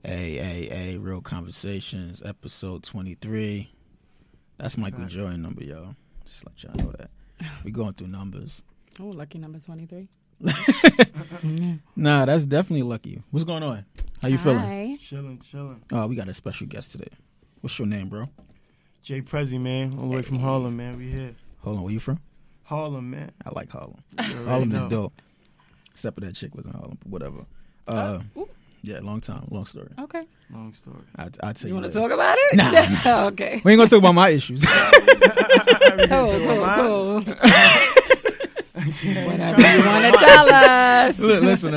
Hey, Real Conversations, episode 23. That's Michael Jordan number, y'all. Just let y'all know that. We going through numbers. Oh, lucky number 23. Nah, that's definitely lucky. What's going on? How you feeling? Chilling. Oh, we got a special guest today. What's your name, bro? Jay Prezi, man. All the way from Harlem, man. We here. Hold on, where you from? Harlem, man. I like Harlem. Harlem is dope. Except for that chick was in Harlem, but whatever. Yeah, long story. Okay. Long story. I'll tell you. You want to talk about it? Nah. Okay. We ain't gonna talk about my issues. Cool. Whatever you want to tell us. Listen,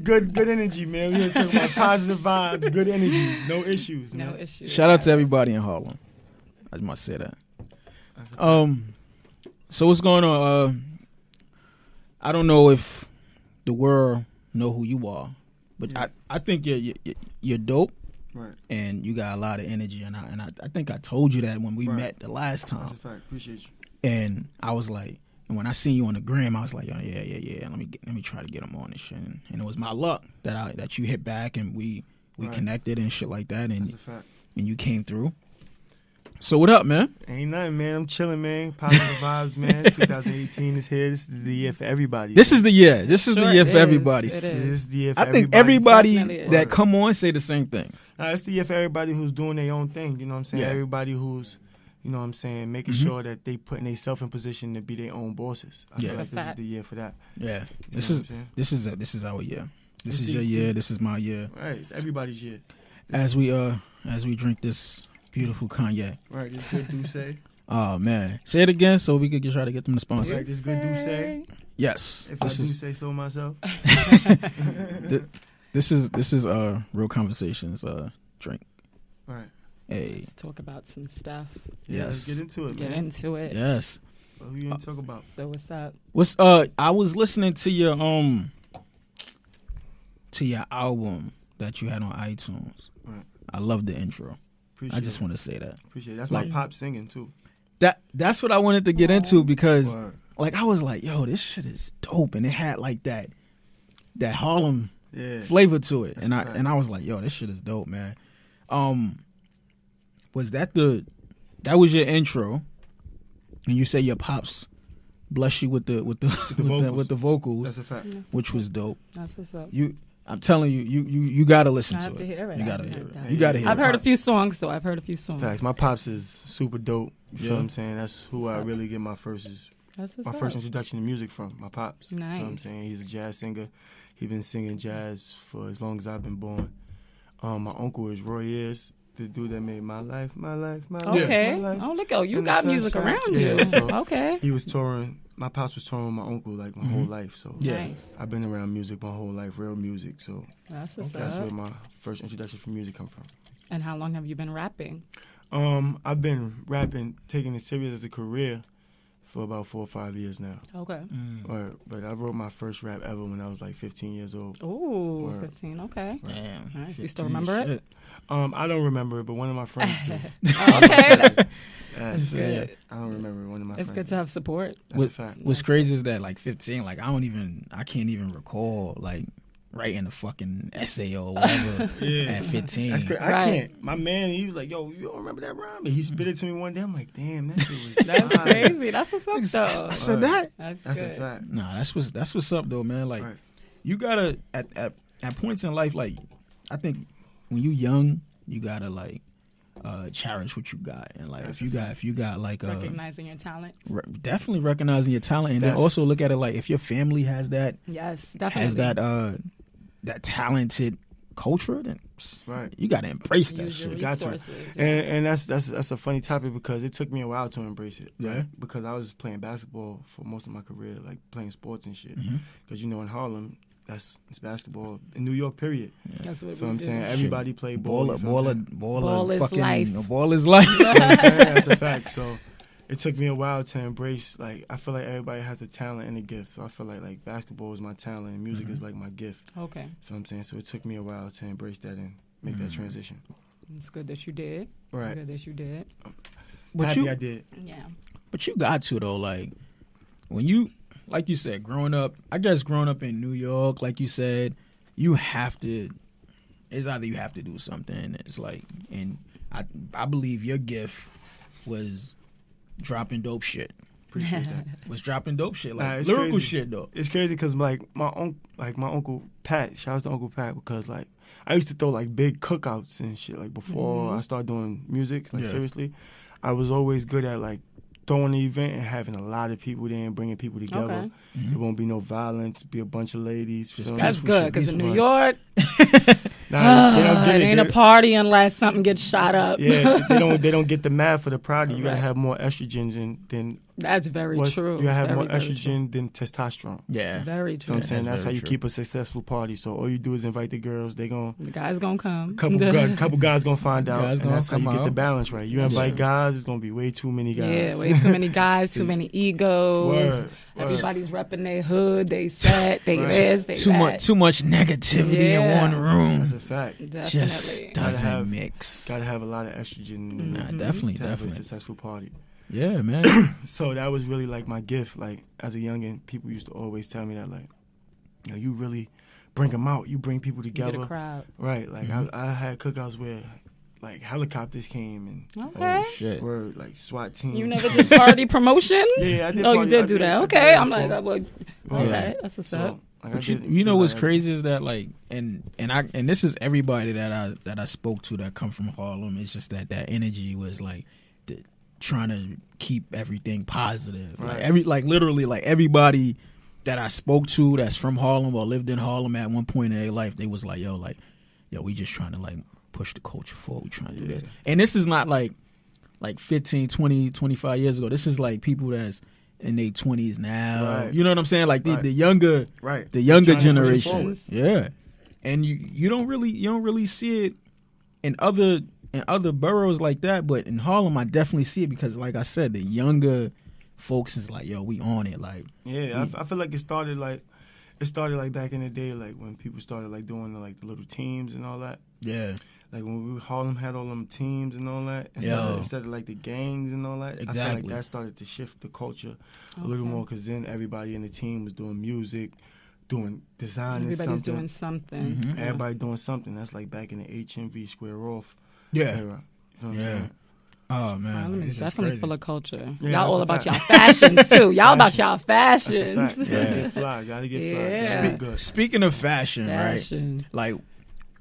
good energy, man. We here talking about positive vibes, good energy, no issues. No man. issues. shout out to everybody in Harlem. I just must say that. So what's going on? I don't know if the world know who you are, but yeah. I think you're dope, right? And you got a lot of energy, and I think I told you that when we met the last time. That's a fact. Appreciate you. And I was like, and when I seen you on the gram, I was like, yeah. Let me try to get him on this shit, and it was my luck that you hit back and we connected and shit like that, and that's a fact. And you came through. So what up, man? Ain't nothing, man. I'm chilling, man. Positive vibes, man. 2018 is here. This is the year for everybody. This is the year. This is the year for everybody. This is the year for I think everybody. everybody that come on say the same thing. It's the year for everybody who's doing their own thing. You know what I'm saying? Yeah. Everybody who's, you know what I'm saying, making sure that they putting themselves in position to be their own bosses. I feel like this is the year for that. Yeah. You know what I'm saying? This is our year. This is your year. This is my year. Right. It's everybody's year. As we drink this beautiful cognac. Right. This good Douce. Oh man, say it again so we could try to get them to sponsor. Right. This good Douce. Yes. If I do say so myself. This is Real Conversations drink. Right. Hey. Let's talk about some stuff. Yeah, let's get into it, man. Get into it. Yes. What are you gonna talk about? So What's what's up? I was listening to your album that you had on iTunes. Right. I love the intro. Appreciate I just want to say that. Appreciate it. That's my pop singing too. That's what I wanted to get into because Word. like I was like, yo, this shit is dope, and it had like that Harlem flavor to it, and I was like, yo, this shit is dope, man. Was that was your intro, and you say your pops bless you with the vocals. That's a fact. Which was dope. That's what's up. I'm telling you, you gotta listen to it. To hear it. You gotta hear it. You gotta hear it. I've heard a few songs though. I've heard a few songs. Facts. My pops is super dope. You feel what I'm saying? That's who I really get my first introduction to music from. My pops. Nice. You know what I'm saying? He's a jazz singer. He's been singing jazz for as long as I've been born. My uncle is Roy Ayers, the dude that made My Life. Okay. My life. Oh, look, you got music around you. So okay. He was touring. My pops was touring with my uncle like my whole life. So Nice. I've been around music my whole life, real music. So That's what's that's up. where my first introduction from music come from. And how long have you been rapping? I've been rapping, taking it serious as a career for about 4 or 5 years now. Okay. But I wrote my first rap ever when I was like 15 years old. Ooh, Word. 15. Okay. Damn. Nice. You still remember it? I don't remember it, but one of my friends do. Okay. That's good. I don't remember one of my friends. It's good to have support. That's a fact. What's crazy is that like 15, like I can't even recall like writing a fucking essay or whatever at 15. That's crazy. Right. I can't. My man, he was like, yo, you don't remember that rhyme? And he spit it to me one day. I'm like, damn, that shit was That's fire. crazy. That's what's up, though. I said that. That's good. a fact. Nah, that's what's up though, man. Like Right. you gotta at points in life, like I think when you young, you gotta like cherish what you got, and like if you got like Recognizing your talent. Definitely recognizing your talent, and then also look at it like if your family has that Yes, definitely. has that talented culture, then Right. you gotta embrace that Use your shit. Got to. resources. And that's a funny topic because it took me a while to embrace it. Yeah. Right? Because I was playing basketball for most of my career, like playing sports and shit. Because in Harlem, it's basketball in New York. Period. That's what You know what I'm do. saying? Everybody play ball. You feel what I'm saying? Ball is fucking, life. Ball is life. You know what I'm saying? That's a fact. So it took me a while to embrace. Like I feel like everybody has a talent and a gift. So I feel like basketball is my talent and music is like my gift. Okay. You know what I'm saying? So it took me a while to embrace that and make that transition. It's good that you did. Right. Good that you did. But Happy you, I did. Yeah. but you got to though, like when you, like you said, growing up in New York, like you said, you have to it's either you have to do something. It's like, and I believe your gift was dropping dope shit. Appreciate that. Was dropping dope shit, like It's lyrical crazy. shit though. It's crazy because my uncle Pat. Shout out to Uncle Pat because like I used to throw like big cookouts and shit like before I started doing music. Like seriously, I was always good at like throwing the event and having a lot of people there and bringing people together. Okay. There won't be no violence. Be a bunch of ladies. That's good because in New York, Nah, they don't get it it. ain't a party unless something gets shot up. Yeah, they don't get the mad for the party. You gotta have more estrogen than That's very true. You gotta have Very, more very true. estrogen than testosterone. Yeah, Very You know true. what I'm saying? That's That's how very you true. keep a successful party. So all you do is invite the girls. They gon' The guy's gonna come. couple guys gonna find out, Guys and that's how gonna you come get the out. balance right. You invite guys, it's gonna be way too many guys. Yeah, way too many guys, too many egos. Word. Everybody's repping their hood, they set, they Right. this, they too that. much negativity in Yeah. one room. That's a fact. Definitely. Just doesn't have- mix. Gotta have a lot of estrogen Nah, definitely, to have a definitely. successful party. Yeah, man. So that was really like my gift. Like as a youngin', people used to always tell me that like, you know, you really bring them out. You bring people Get together. a crowd. Right. Like I had cookouts where like helicopters came and Okay. Oh shit. were like SWAT teams. You never did party promotion? Yeah, I did Oh, you party- did I do did- that. I did Okay. that I'm like, before. okay, Right. that's what's So, up. like, I But did- you know did what's like crazy is that like and this is everybody that I spoke to that come from Harlem. It's just that energy was like trying to keep everything positive. Right. Like literally like everybody that I spoke to that's from Harlem or lived in Harlem at one point in their life, they was like, yo, we just trying to like push the culture forward. We trying to do this. And this is not like 15, 20, 25 years ago. This is like people that's in their 20s now. Right. You know what I'm saying? Like the Right. younger Right. the younger Trying to push it generation. forward. Yeah. And you don't really see it in other boroughs like that, but in Harlem I definitely see it because like I said, the younger folks is like, yo, we on it. Like Yeah, I feel like it started like back in the day, like when people started like doing like the little teams and all that. yeah. Like when Harlem had all them teams and all that, instead of like the gangs and all that. I feel Exactly. like that started to shift the culture a little more because then everybody in the team was doing music, doing design. Everybody's doing something. Mhm. Everybody doing something. That's like back in the HMV Square Off Yeah. era. You know what I'm Yeah. saying? Oh man. Harlem it's is just definitely crazy. full of culture. Yeah, Y'all all that's about a y'all fact. fashions too. Y'all about y'all That's a fashions. fact. Gotta get fly. Gotta get fly. Yeah. Gotta look good. Speaking of fashion, Fashion. right? Like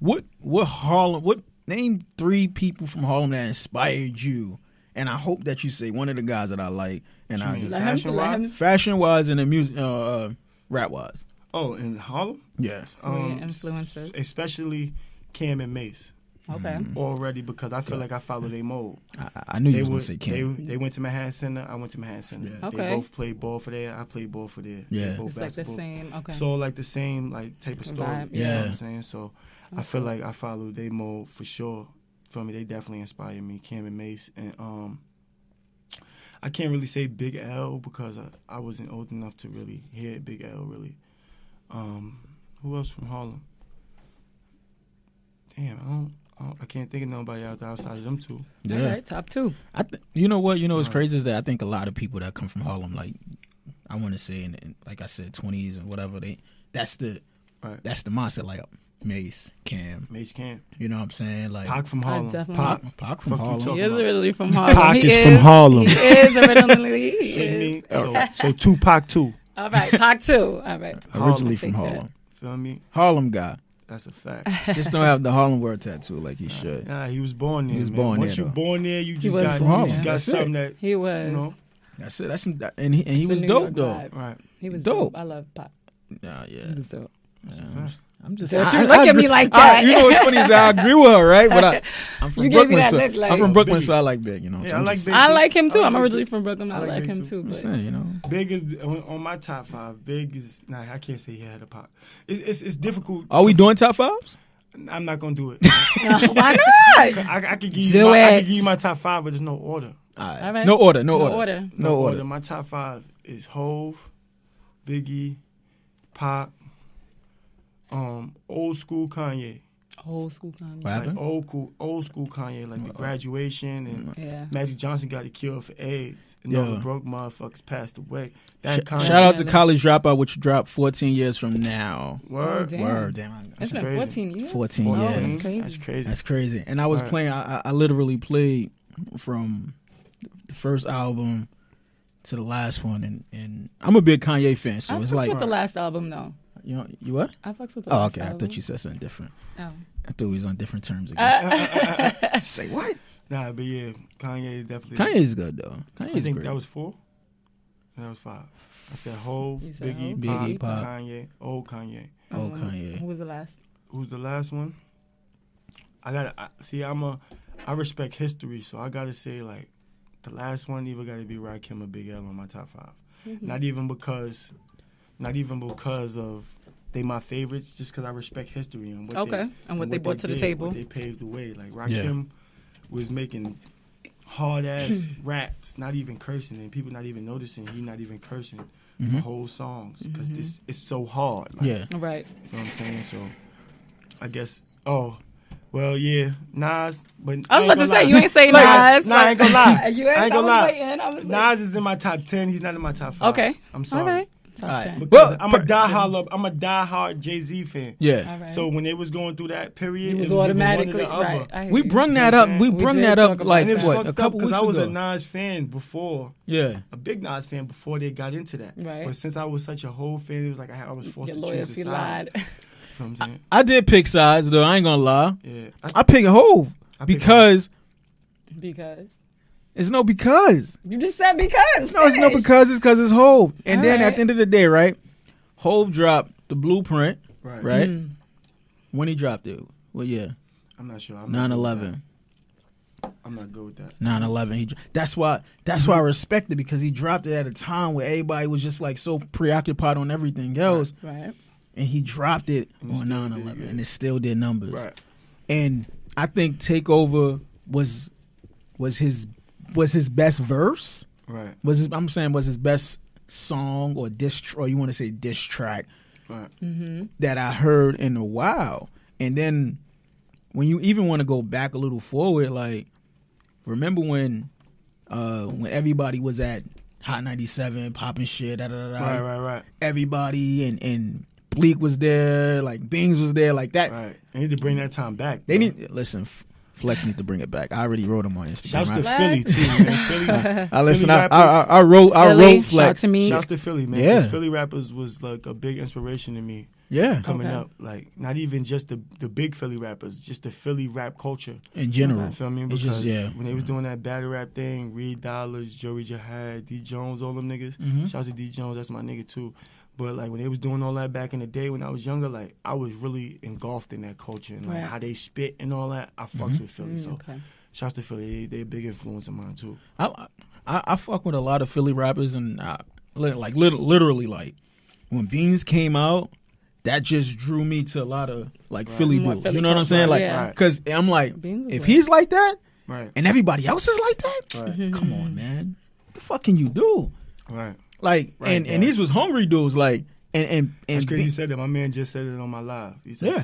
what Harlem name 3 people from Harlem that inspired you? And I hope that you say one of the guys that I like and What you I mean? just Let him. fashion wise and the music rap wise. Oh, in Harlem? Yeah. Influences. Especially Cam and Mace. Okay. Already because I feel like I follow their mode. I knew you They was gonna would, say Kim. they went to Manhattan Center. I went to Manhattan Center. Yeah. Okay. They both played ball for there. I played ball for there. Yeah. They both It's like the basketball. same. Okay. So like the same like type of story. Vibe, You know yeah. what I'm saying? So I feel like I follow their mode for sure. For me, they definitely inspire me. Cam and Mace and I can't really say Big L because I wasn't old enough to really hear Big L really. Who else from Harlem? Damn, I can't think of nobody outside of them two. Yeah. All right, top 2. You know what? You know what's Right. crazy is that I think a lot of people that come from Harlem, like I want to say, like I said, 20s and whatever, that's the mindset. Like Mace, Cam, Mace Cam. you know what I'm saying? Like Pac from Harlem. definitely- Pac from Fuck you Harlem. talking He is about? originally from Harlem. Pac He is from Harlem. He is originally. He Shit is. me. So Tupac too. All right, Pac 2. All right. Originally I'll from take that. Harlem. Feel me? Harlem guy. That's a fact. Just don't have the Harlem word tattoo like he should. Nah, he was born there. He was man. born Once there, you though. born there, you just was got from Harlem. you just got That's something it. that He was. you know. That's it. And he It's a was New dope York though. vibe. Right. He was Dope. dope. I love Pac. Nah, yeah. He was dope. That's a Yeah, fact. I'm just. Don't you look at me like that. You know what's funny is that I agree with her, right? But I'm from You gave me Brooklyn, that so look like- I'm from Brooklyn, Biggie. so I like Big. You know, Yeah, so I I'm like just- Big. I like him too. I I'm like originally Big. from Brooklyn. I I like like Big him too. too. I'm But saying, you know. Big is on my top 5. Big is I can't say he had a pop. It's difficult. Are we doing top 5s? I'm not gonna do it. why not? I could give Do you. I it. could give you my top 5, but there's no order. All right. All right. No order. No No order. order. No order. My top 5 is Hove, Biggie, Pac, old school Kanye. Old school Kanye. What happened? Like old school Kanye, like the Graduation and Yeah. Magic Johnson got a cure for AIDS, and Yeah. all the broke motherfuckers passed away. That Kanye, Shout out to College Dropout, which dropped 14 years from now. word, Damn. Word, damn. It's been crazy. 14 years. 14 Oh, years. that's crazy. That's crazy. That's crazy. And I was Right. playing. I literally played from the first album to the last one, and I'm a big Kanye fan, so I it's fucks like with the last album though. you what? I fucks with the Oh, last okay. I album. thought you said something different. Oh. I thought we was on different terms again. Say what? Nah, but yeah, Kanye is definitely. Kanye's good though. Kanye's I think great. that was 4. That was 5. I said Hov, You said Biggie, Hov? Biggie, Pop, Pop. Kanye, old Kanye. Oh, Kanye. Who was the last? Who's the last one? I respect history, so I gotta say like the last one either gotta be Rakim or Big L on my top 5. Mm-hmm. Not even because of they my favorites, just because I respect history and what Okay, they, and what they brought to the did, table. what they paved the way. Like Rakim was making hard ass raps, not even cursing, and people not even noticing he not even cursing for whole songs because this is so hard. Like, Yeah. Right. you know what I'm saying? So I guess. Oh, well, yeah, Nas. But I was ain't about to gonna say lie. you ain't say Nas. Nas. Nah, I ain't gonna lie. You ain't, I ain't I gonna was lie. waiting. I was like, Nas is in my top 10. He's not in my top 5. okay. I'm sorry. All right. Top All right. 10. Because But- I'm a diehard Jay-Z fan. Yeah. All right. So when they was going through that period, you was it was either one or automatically the other. right. I hear We you. brung You know that what up. I'm We saying? brung We did that talk up about like And it's what fucked a up couple because weeks I was a ago. Nas fan before, Yeah. a big Nas fan before they got into that. Right. But since I was such a whole fan, it was like I was forced Your to choose a loyalty side. lied. You know what I'm saying? I did pick sides though. I ain't gonna lie. Yeah. I pick Hove I pick because Because it's no because. you just said because. No, it's no Finish. because. It's because it's Hove. And All then right. at the end of the day, right? Hove dropped the Blueprint, Right. right? Mm. When he dropped it, well, yeah, I'm not sure. I'm not good with 9/11. that. I'm not good with that. 9/11. That's why I respect it because he dropped it at a time where everybody was just like so preoccupied on everything else, Right. and he dropped it And it on still 9/11, did, yeah. and it still did numbers. Right. And I think Takeover was his best verse. Right. Was his best song or or you want to say diss track Right. Mm-hmm. that I heard in a while. And then when you even want to go back a little forward, like remember when everybody was at Hot 97 popping shit, Right. everybody and Bleak was there, like Bings was there, like that. They need to bring that time back. They bro. need listen. Flex need to bring it back. I already wrote him on Instagram. Shouts to Flex. Philly too, man. Philly. I listen. Philly I wrote Philly, Flex. shout out to me. Shouts to Philly, man. Yeah. 'Cause Philly rappers was like a big inspiration to me Yeah, coming Okay. up. Like not even just the big Philly rappers, just the Philly rap culture. in general. You feel me? It's Because just when they was doing that battle rap thing, Reed Dollars, Joey Jihad, D Jones, all them niggas. Mhm. Shouts to D Jones, that's my nigga too. But like when they was doing all that back in the day when I was younger, like I was really engulfed in that culture and like Right. how they spit and all that. I fucks with Philly, so Okay. shouts to Philly. They a big influence of mine too. I fuck with a lot of Philly rappers, and literally like when Beans came out, that just drew me to a lot of like Philly More dudes. Philly You know what I'm saying? culture, Like, yeah. because I'm like, Beans was if like- he's like that Right. and everybody else is like that, Right. come on, man, what the fuck can you do? Right. Like, Right, and yeah. these was hungry dudes, like, and That's crazy Be- you said that. My man just said it on my live. He said Yeah.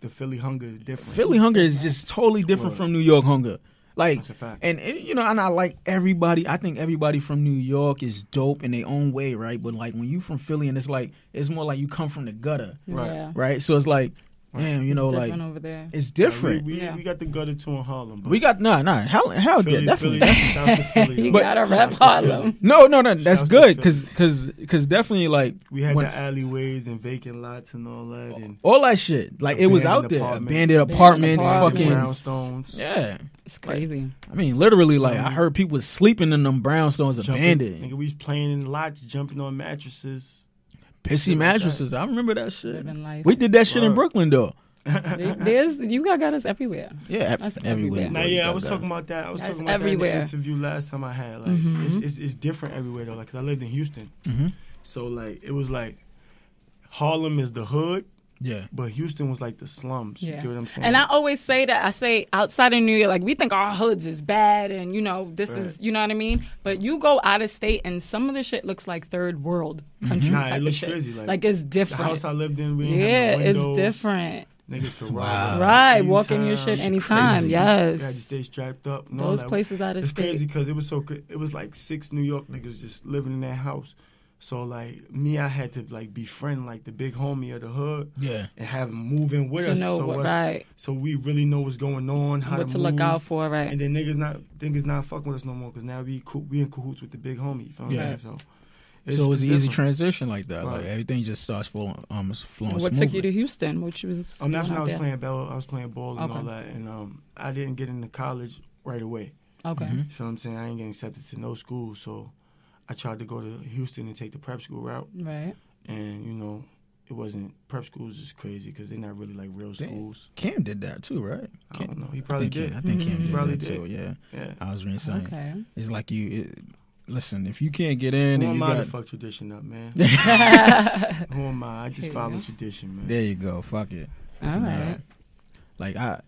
the Philly hunger is different. Philly hunger is just totally different Word. from New York hunger. Like, That's a fact. and you know, and I like everybody. I think everybody from New York is dope in their own way, right? But like when you from Philly, and it's more like you come from the gutter, Right. Yeah. right? So it's like, damn, you know, It's like different over there. it's different. We Yeah. got the gutter too in Harlem. But We got hell, Philly, definitely. Philly, shouts to Philly, You though. gotta rep Shouts to Harlem. Philly. No, that's Shouts to good Philly. because definitely like We had when- the alleyways and vacant lots and all that, and all that shit. Like it was out Abandoned there, apartments. abandoned apartments, apartments. fucking brownstones. yeah. It's crazy. I mean, literally, like I heard people sleeping in them brownstones, abandoned, Nigga, we was playing in lots, jumping on mattresses. pissy shit like mattresses. I remember that shit. Living life. We did that shit in Word. Brooklyn though. There's you got us everywhere. Yeah, That's everywhere. everywhere. Now, yeah, I was talking about that. I was That's talking about everywhere. that in the interview last time I had. Like, it's different everywhere though. Like, 'cause I lived in Houston, so like it was like Harlem is the hood, Yeah, but Houston was like the slums. You Yeah. get what I'm saying? And I always say that. I say outside of New York, like we think our hoods is bad and, you know, this is, Right. you know what I mean? But you go out of state and some of the shit looks like third world country Nah, type it of looks shit. crazy. Like it's the different. house I lived in, we didn't Yeah, have no it's windows. different. Niggas could Wow. Right, walk in your shit anytime. Crazy. Yes. You had to stay strapped up. And Those all that. places out of It's state. crazy because it was it was like 6 New York niggas just living in that house. So like me, I had to like befriend like the big homie of the hood. Yeah. And have him move in with To us. know So what, us, right. so we really know what's going on, how What to move. look out for, right. And then niggas not fucking with us no more because now we in cahoots with the big homie. You feel me? Yeah. So So it was an easy different. transition like that. Right. Like everything just starts flowing What smoothly. took you to Houston? What you was That's doing when out I was there? playing ball. I was playing ball and Okay. all that, and I didn't get into college right away. Okay. Mhm. You feel what I'm saying? I ain't getting accepted to no school, so I tried to go to Houston and take the prep school route, Right. and you know, it wasn't prep schools is crazy because they're not really like real Damn. schools. Cam did that too, right? I don't know. He probably did. I think Cam did Probably that did. too. Yeah. Yeah. I was really saying. Okay. It's like listen, if you can't get in Who and am you I got to fuck tradition up, man? All Who am I? I just Here follow you go. tradition, man. there you go, fuck it. It's right. not- Like I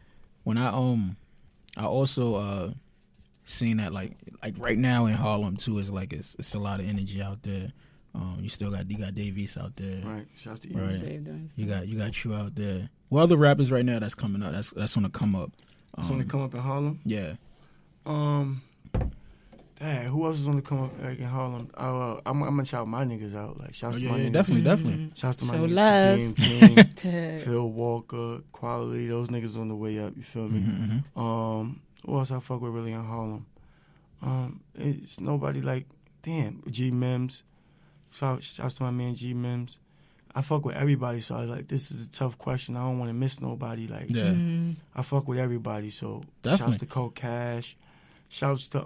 also seen that like right now in Harlem too is like it's a lot of energy out there. You got Davies out there. Right. Shouts to Right. Easy. You got you out there. What other rappers right now that's coming up? That's gonna come up. It's on the come up in Harlem. Yeah. Dang, who else is on the come up like, in Harlem? I'm gonna shout my niggas out. Like shouts Oh, to yeah, my yeah, niggas. definitely. Shouts to my Show niggas. love. Kadeem King, Phil Walker, Quality. Those niggas on the way up. You feel me? Mm-hmm. Who else I fuck with really in Harlem? It's nobody like G Mims. Shouts to my man G Mims. I fuck with everybody, so I like this is a tough question. I don't want to miss nobody. Like Yeah. I fuck with everybody, so Definitely. shouts to Cold Cash. Shouts to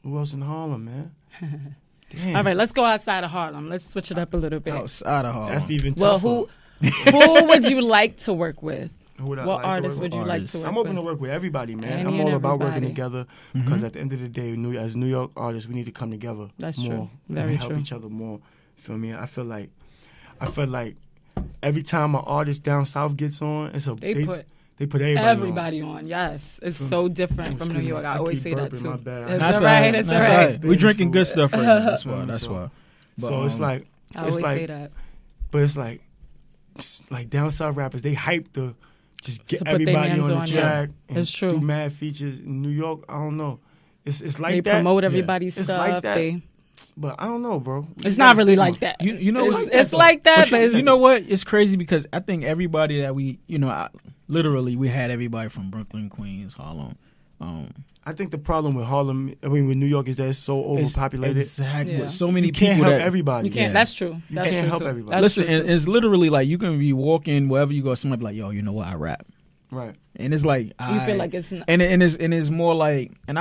who else in Harlem, man? Damn. All right, let's go outside of Harlem. Let's switch it up a little bit. Outside of Harlem. That's even Well, tougher. who would you like to work with? Who would I What like to artists work would you with? like Artists. to work I'm open with? to work with everybody, man. Any I'm and all about working everybody. together Mhm. because at the end of the day, as New York artists, we need to come together That's more. true. Very and help true. each other more. Feel me? I feel like every time an artist down south gets on, They put they put everybody, everybody on. Yes, it's so different from New York. I always say that keep burping, too. my bad. It's That's all right. all right. It's all That's right. all right. We drinking good stuff right now. That's why. So- That's why. But, So it's like I it's always like say that. But it's like down south rappers, they hype to just get To put their everybody mans on the on, yeah. track and It's true. do mad features. In New York, I don't know. It's like They that. promote everybody's It's stuff. like that. They, But I don't know, bro. it's not really like that. You know it's what? like that, it's like that, but you know what? It's crazy because I think everybody that we, literally we had everybody from Brooklyn, Queens, Harlem. I think the problem with Harlem, with New York, is that it's so overpopulated. Exactly. Yeah. With so many You can't people help that everybody. you can't. Yeah. That's true. You That's can't true help too. everybody. That's Listen, true, and too. it's literally like you can be walking wherever you go, somebody be like, yo, you know what? I rap. Right. And it's like You feel like it's not. and it's more like and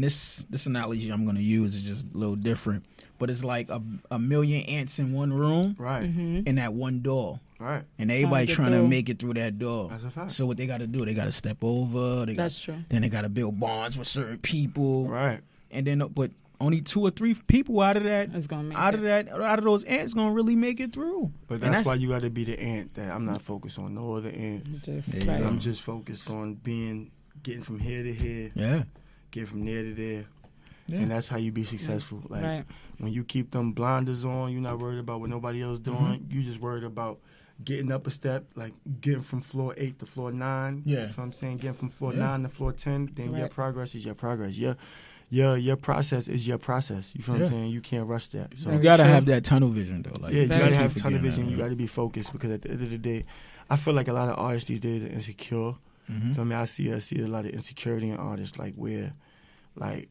this analogy I'm gonna use is just a little different, but it's like a million ants in one room Right. Mm-hmm. in that one door, Right. and everybody get trying to through. make it through that door. That's a fact. So what they got to do, they got to step over. That's true. Then they got to build bonds with certain people, Right. and then but only 2 or 3 people out of that. It's gonna make Out it. of those ants gonna really make it through. But And that's why you got to be the ant that I'm not focused on no other ants. Just, There you right. go. I'm just focused on getting from here to here, Yeah. getting from there to there. Yeah. And that's how you be successful. Like Right. when you keep them blinders on, you're not worried about what nobody else doing. Mm-hmm. You just worried about getting up a step, like getting from floor 8 to floor 9. Yeah. You know what I'm saying? Getting from floor Yeah. 9 to floor 10. Then your Right. progress is your progress. Your process is your process. You feel what Yeah. I'm saying? You can't rush that. So You gotta true. have that tunnel vision though. Like, yeah, you Very gotta true. have tunnel forgetting vision. that, You yeah. gotta be focused because at the end of the day, I feel like a lot of artists these days are insecure. Mhm. So I mean, I see a lot of insecurity in artists, like where, like,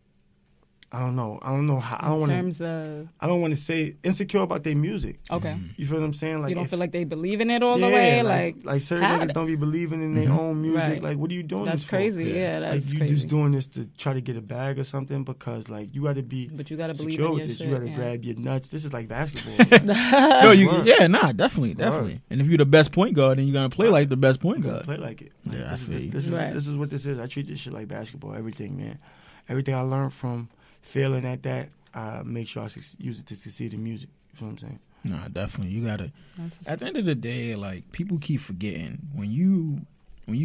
I don't know how I In terms of don't want to say insecure about their music. okay, You feel what I'm saying? Like you don't if- feel like they believe in it all yeah, the way. like certain how niggas they- don't be believing in their Mhm. own music. Right. Like, what are you doing? That's this for? crazy. Yeah. Yeah, that's Like you crazy. just doing this to try to get a bag or something because like you got to be But you gotta believe secure in with your this. shit. You got to yeah. grab your nuts. This is like basketball. No, you Word. definitely. Word. And if you're the best point guard, then you're gonna play like the best point You gotta guard. play like it. Like, Yeah, I this, feel this, you. this is Right. this is what this is. I treat this shit like basketball. Everything, man. Everything I learned from failing at that, I make sure I use it to succeed in music. You feel what I'm saying? Nah, definitely. You gotta. That's At the end of the day, like people keep forgetting when you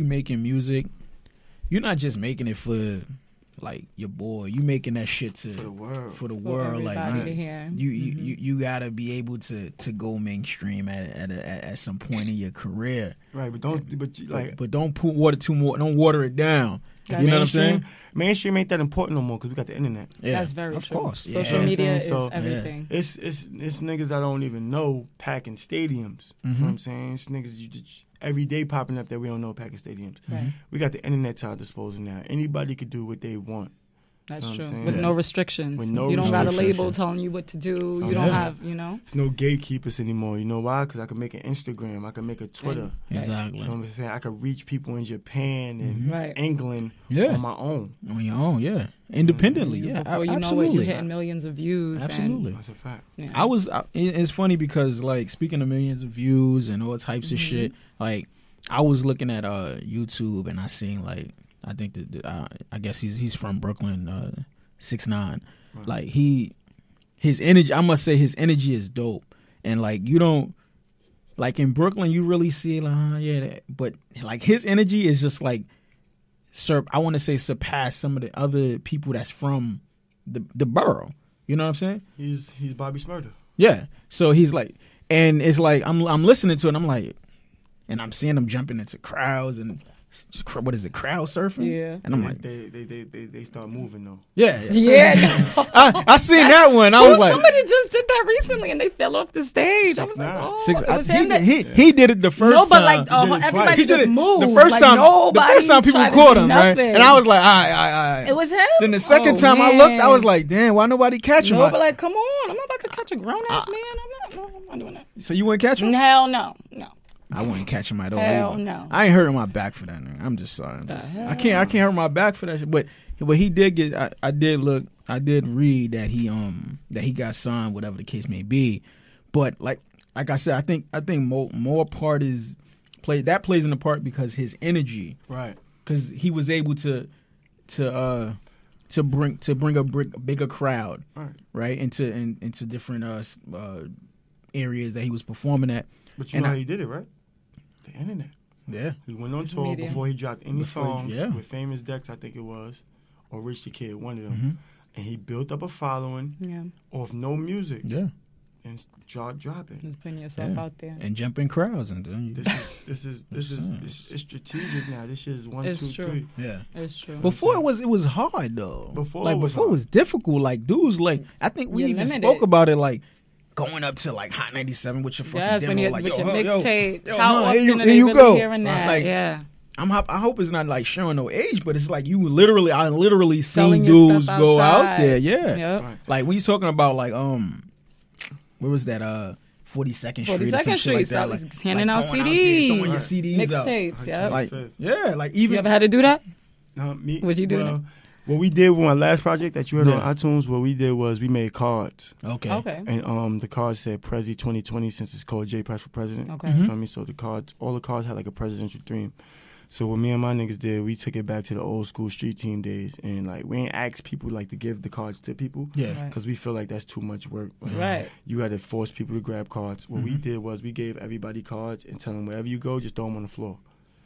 making music, you're not just making it for like your boy. You making that shit For the world. For the world. Like everybody to hear. you gotta be able to go mainstream at some point in your career. Right, but don't put don't water it down. You know what I'm saying? Mainstream ain't that important no more because we got the internet. Yeah, that's very of true. course. Social Yeah. media is So, everything. It's niggas I don't even know packing stadiums. You know what I'm saying? It's niggas you just every day popping up that we don't know packing stadiums. Right. We got the internet to our disposal now. Anybody could do what they want. That's You know what I'm true. saying? With no restrictions. With no you don't got a restrictions. label telling you what to do. You Yeah. don't have, There's no gatekeepers anymore. You know why? Because I can make an Instagram. I can make a Twitter. Exactly. You know what I'm saying? I could reach people in Japan and Right. England Yeah. on my own. On your own, yeah. Independently, yeah. Before you know it, Absolutely. you're hitting millions of views. Absolutely. That's a fact. And, It's funny because like speaking of millions of views and all types of shit, like I was looking at YouTube and I seen like I think I guess he's from Brooklyn, 6ix9ine. Right. Like his energy, I must say his energy is dope. And like you don't like in Brooklyn you really see like but like his energy is just like I want to say surpass some of the other people that's from the borough. You know what I'm saying? He's Bobby Smurder. Yeah. So he's like, and it's like I'm listening to it. And I'm like, and I'm seeing him jumping into crowds and what is it, crowd surfing? Yeah. And I'm like, They start moving though. yeah. Yeah. I seen that one. I was like, somebody just did that recently and they fell off the stage. I was like, 6ix9ine. oh, Six, it was him that. he did it the first No, but time. like He did it everybody twice. He did just it moved. the first like, time. Nobody The first time people tried to caught do him, right? nothing. And I was like, I. It was him. Then the second time I looked, I was like, damn, why nobody catch him? no, but like, come on, I'm not about to catch a grown ass man. I'm not doing that. So you wouldn't catch him? Hell no. I wouldn't catch him at all. Hell either. no. I ain't hurting my back for that. Nigga. I'm just sorry. I can't hurt my back for that shit. But he did get. I did read that he got signed, whatever the case may be. But like I said, I think more part is plays in the part because his energy, Right. because he was able to bring a bigger crowd, right, into different areas that he was performing at. But you know how he did it, right? The internet. Yeah. He went on tour Media. before he dropped any songs yeah. with Famous Dex, I think it was, or Rich the Kid, one of them. And he built up a following off no music. Yeah. And start dropping. Just putting yourself out there. And jumping crowds and then This is it's strategic now. This shit is 1, It's 2, true. 3. yeah. It's true. Before it was hard though. Before it it was difficult. Like dudes, like I think we You're even limited. spoke about it. Like going up to like Hot 97 with your fucking Yes, demo. when you're like, with yo, your yo, mixtapes. yo, How huh, often here are they you really go. hearing that? Like, yeah. I hope it's not like showing no age, but it's like I literally seen Selling your dudes stuff go out outside. there. Yeah. Yep. Right. Like we talking about like where was that 42nd Street or some 42nd shit like Street, that. so Like it's handing out going there, CDs. throwing your CDs out. Mixtapes, yep. Like 25th. yeah, like even You ever had to do that? Me, Would you do well, what we did with my last project that you heard Yeah. on iTunes, what we did was we made cards. okay. Okay. And the card said Prezi 2020 since it's called J Press for President. Okay. You feel me? So all the cards had like a presidential theme. So what me and my niggas did, we took it back to the old school street team days, and like we ain't asked people like to give the cards to people, Yeah. Right. because we feel like that's too much work. Like, Right. You got to force people to grab cards. What we did was we gave everybody cards and tell them wherever you go, just throw them on the floor.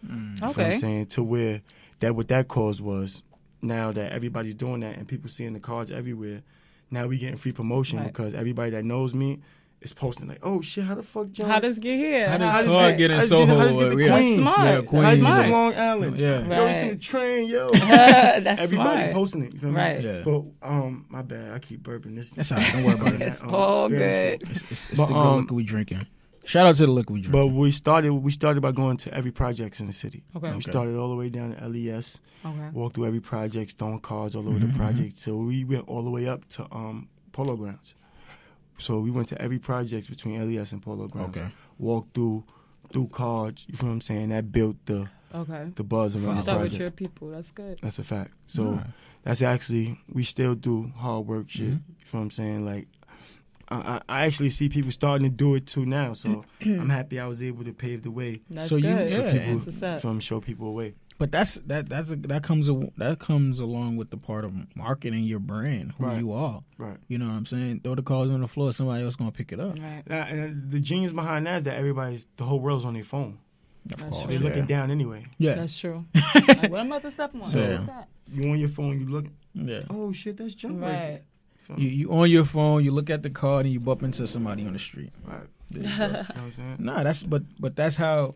You feel what I'm Okay. saying? To where what that caused was now that everybody's doing that and people seeing the cards everywhere, now we getting free promotion Right. because everybody that knows me is posting like, oh shit, how the fuck John? How does get here? How How does does card that- get in how does Soho? how does get the Yeah. Queens? That's smart. Yeah, How does Queens. it Smart. get Long Island? Yeah. Yo, it's in the Right. train, yo. That's Everybody smart. posting it. You feel me? Right. Yeah. But my bad, I keep burping. This. That's all right. Don't worry about it. It's all good. It's But, the good liquor we drinking. Shout out to the liquor we drinking. But we started by going to every projects in the city. Okay. We started all the way down to LES. Okay. Walked through every project, throwing cards all over the project. So we went all the way up to Polo Grounds. So we went to every project between LES and Polo Grounds. Okay. Walked through cards. You feel what I'm saying? That built the buzz around the Start with project. your people. That's good. That's a fact. So Right. that's actually, we still do hard work shit. You feel what I'm saying? Like, I actually see people starting to do it too now. So I'm happy I was able to pave the way That's So you- good. yeah, for people, That's what's up. from show people a way. But that comes along with the part of marketing your brand, who Right. you are. Right. You know what I'm saying? Throw the cards on the floor, somebody else gonna pick it up. Right. And the genius behind that is that the whole world's on their phone. Of That's course, true. They're looking down anyway. Yeah, That's true. Like, what I'm about to step on. So- What's that? You on your phone, you looking. yeah. Oh shit, that's junk right there. Right. So, You on your phone, you look at the card, and you bump into somebody on the street. right. There you You go. know what I'm saying? Nah, but that's how.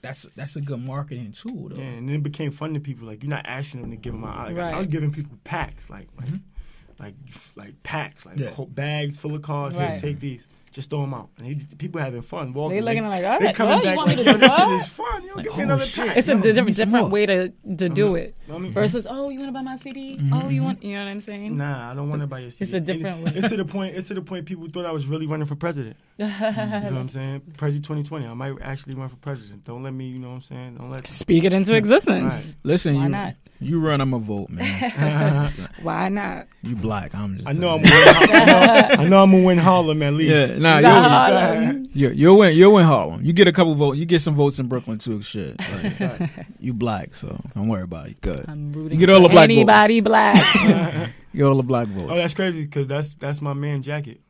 That's a good marketing tool, though. Yeah, and then it became fun to people. Like, you're not asking them to give them out. Like, Right. I was giving people packs, like packs, like Yeah. bags full of cards. Right. Here, take these. Just throw them out. And people having fun. Walking. They looking like, all they right, coming well, you back want me like, to yo, do this shit what? is fun. Yo, Like, give me oh, another shit. pack. It's Yo, a give me some different more. way to do it. You know what I mean? Versus, oh, you want to buy my CD? Oh, you want, you know what I'm saying? Nah, I don't want to buy your CD. It's a different way. It's to the point people thought I was really running for president. You know what I'm saying? President 2020. I might actually run for president. Don't let me, you know what I'm saying? Don't let Speak it into existence. Right. Listen, Why not? you run, I'ma vote, man. Why not? You black, I'm just. I know saying. I'm gonna win Harlem at least. Yeah, nah, Harlem. you'll win Harlem. You get a couple votes. You get some votes in Brooklyn too. Shit, like, you black, so don't worry about it. Good. I'm rooting You get all for the black votes. anybody black. You get all the black Oh, votes. that's crazy because that's my man Jacket.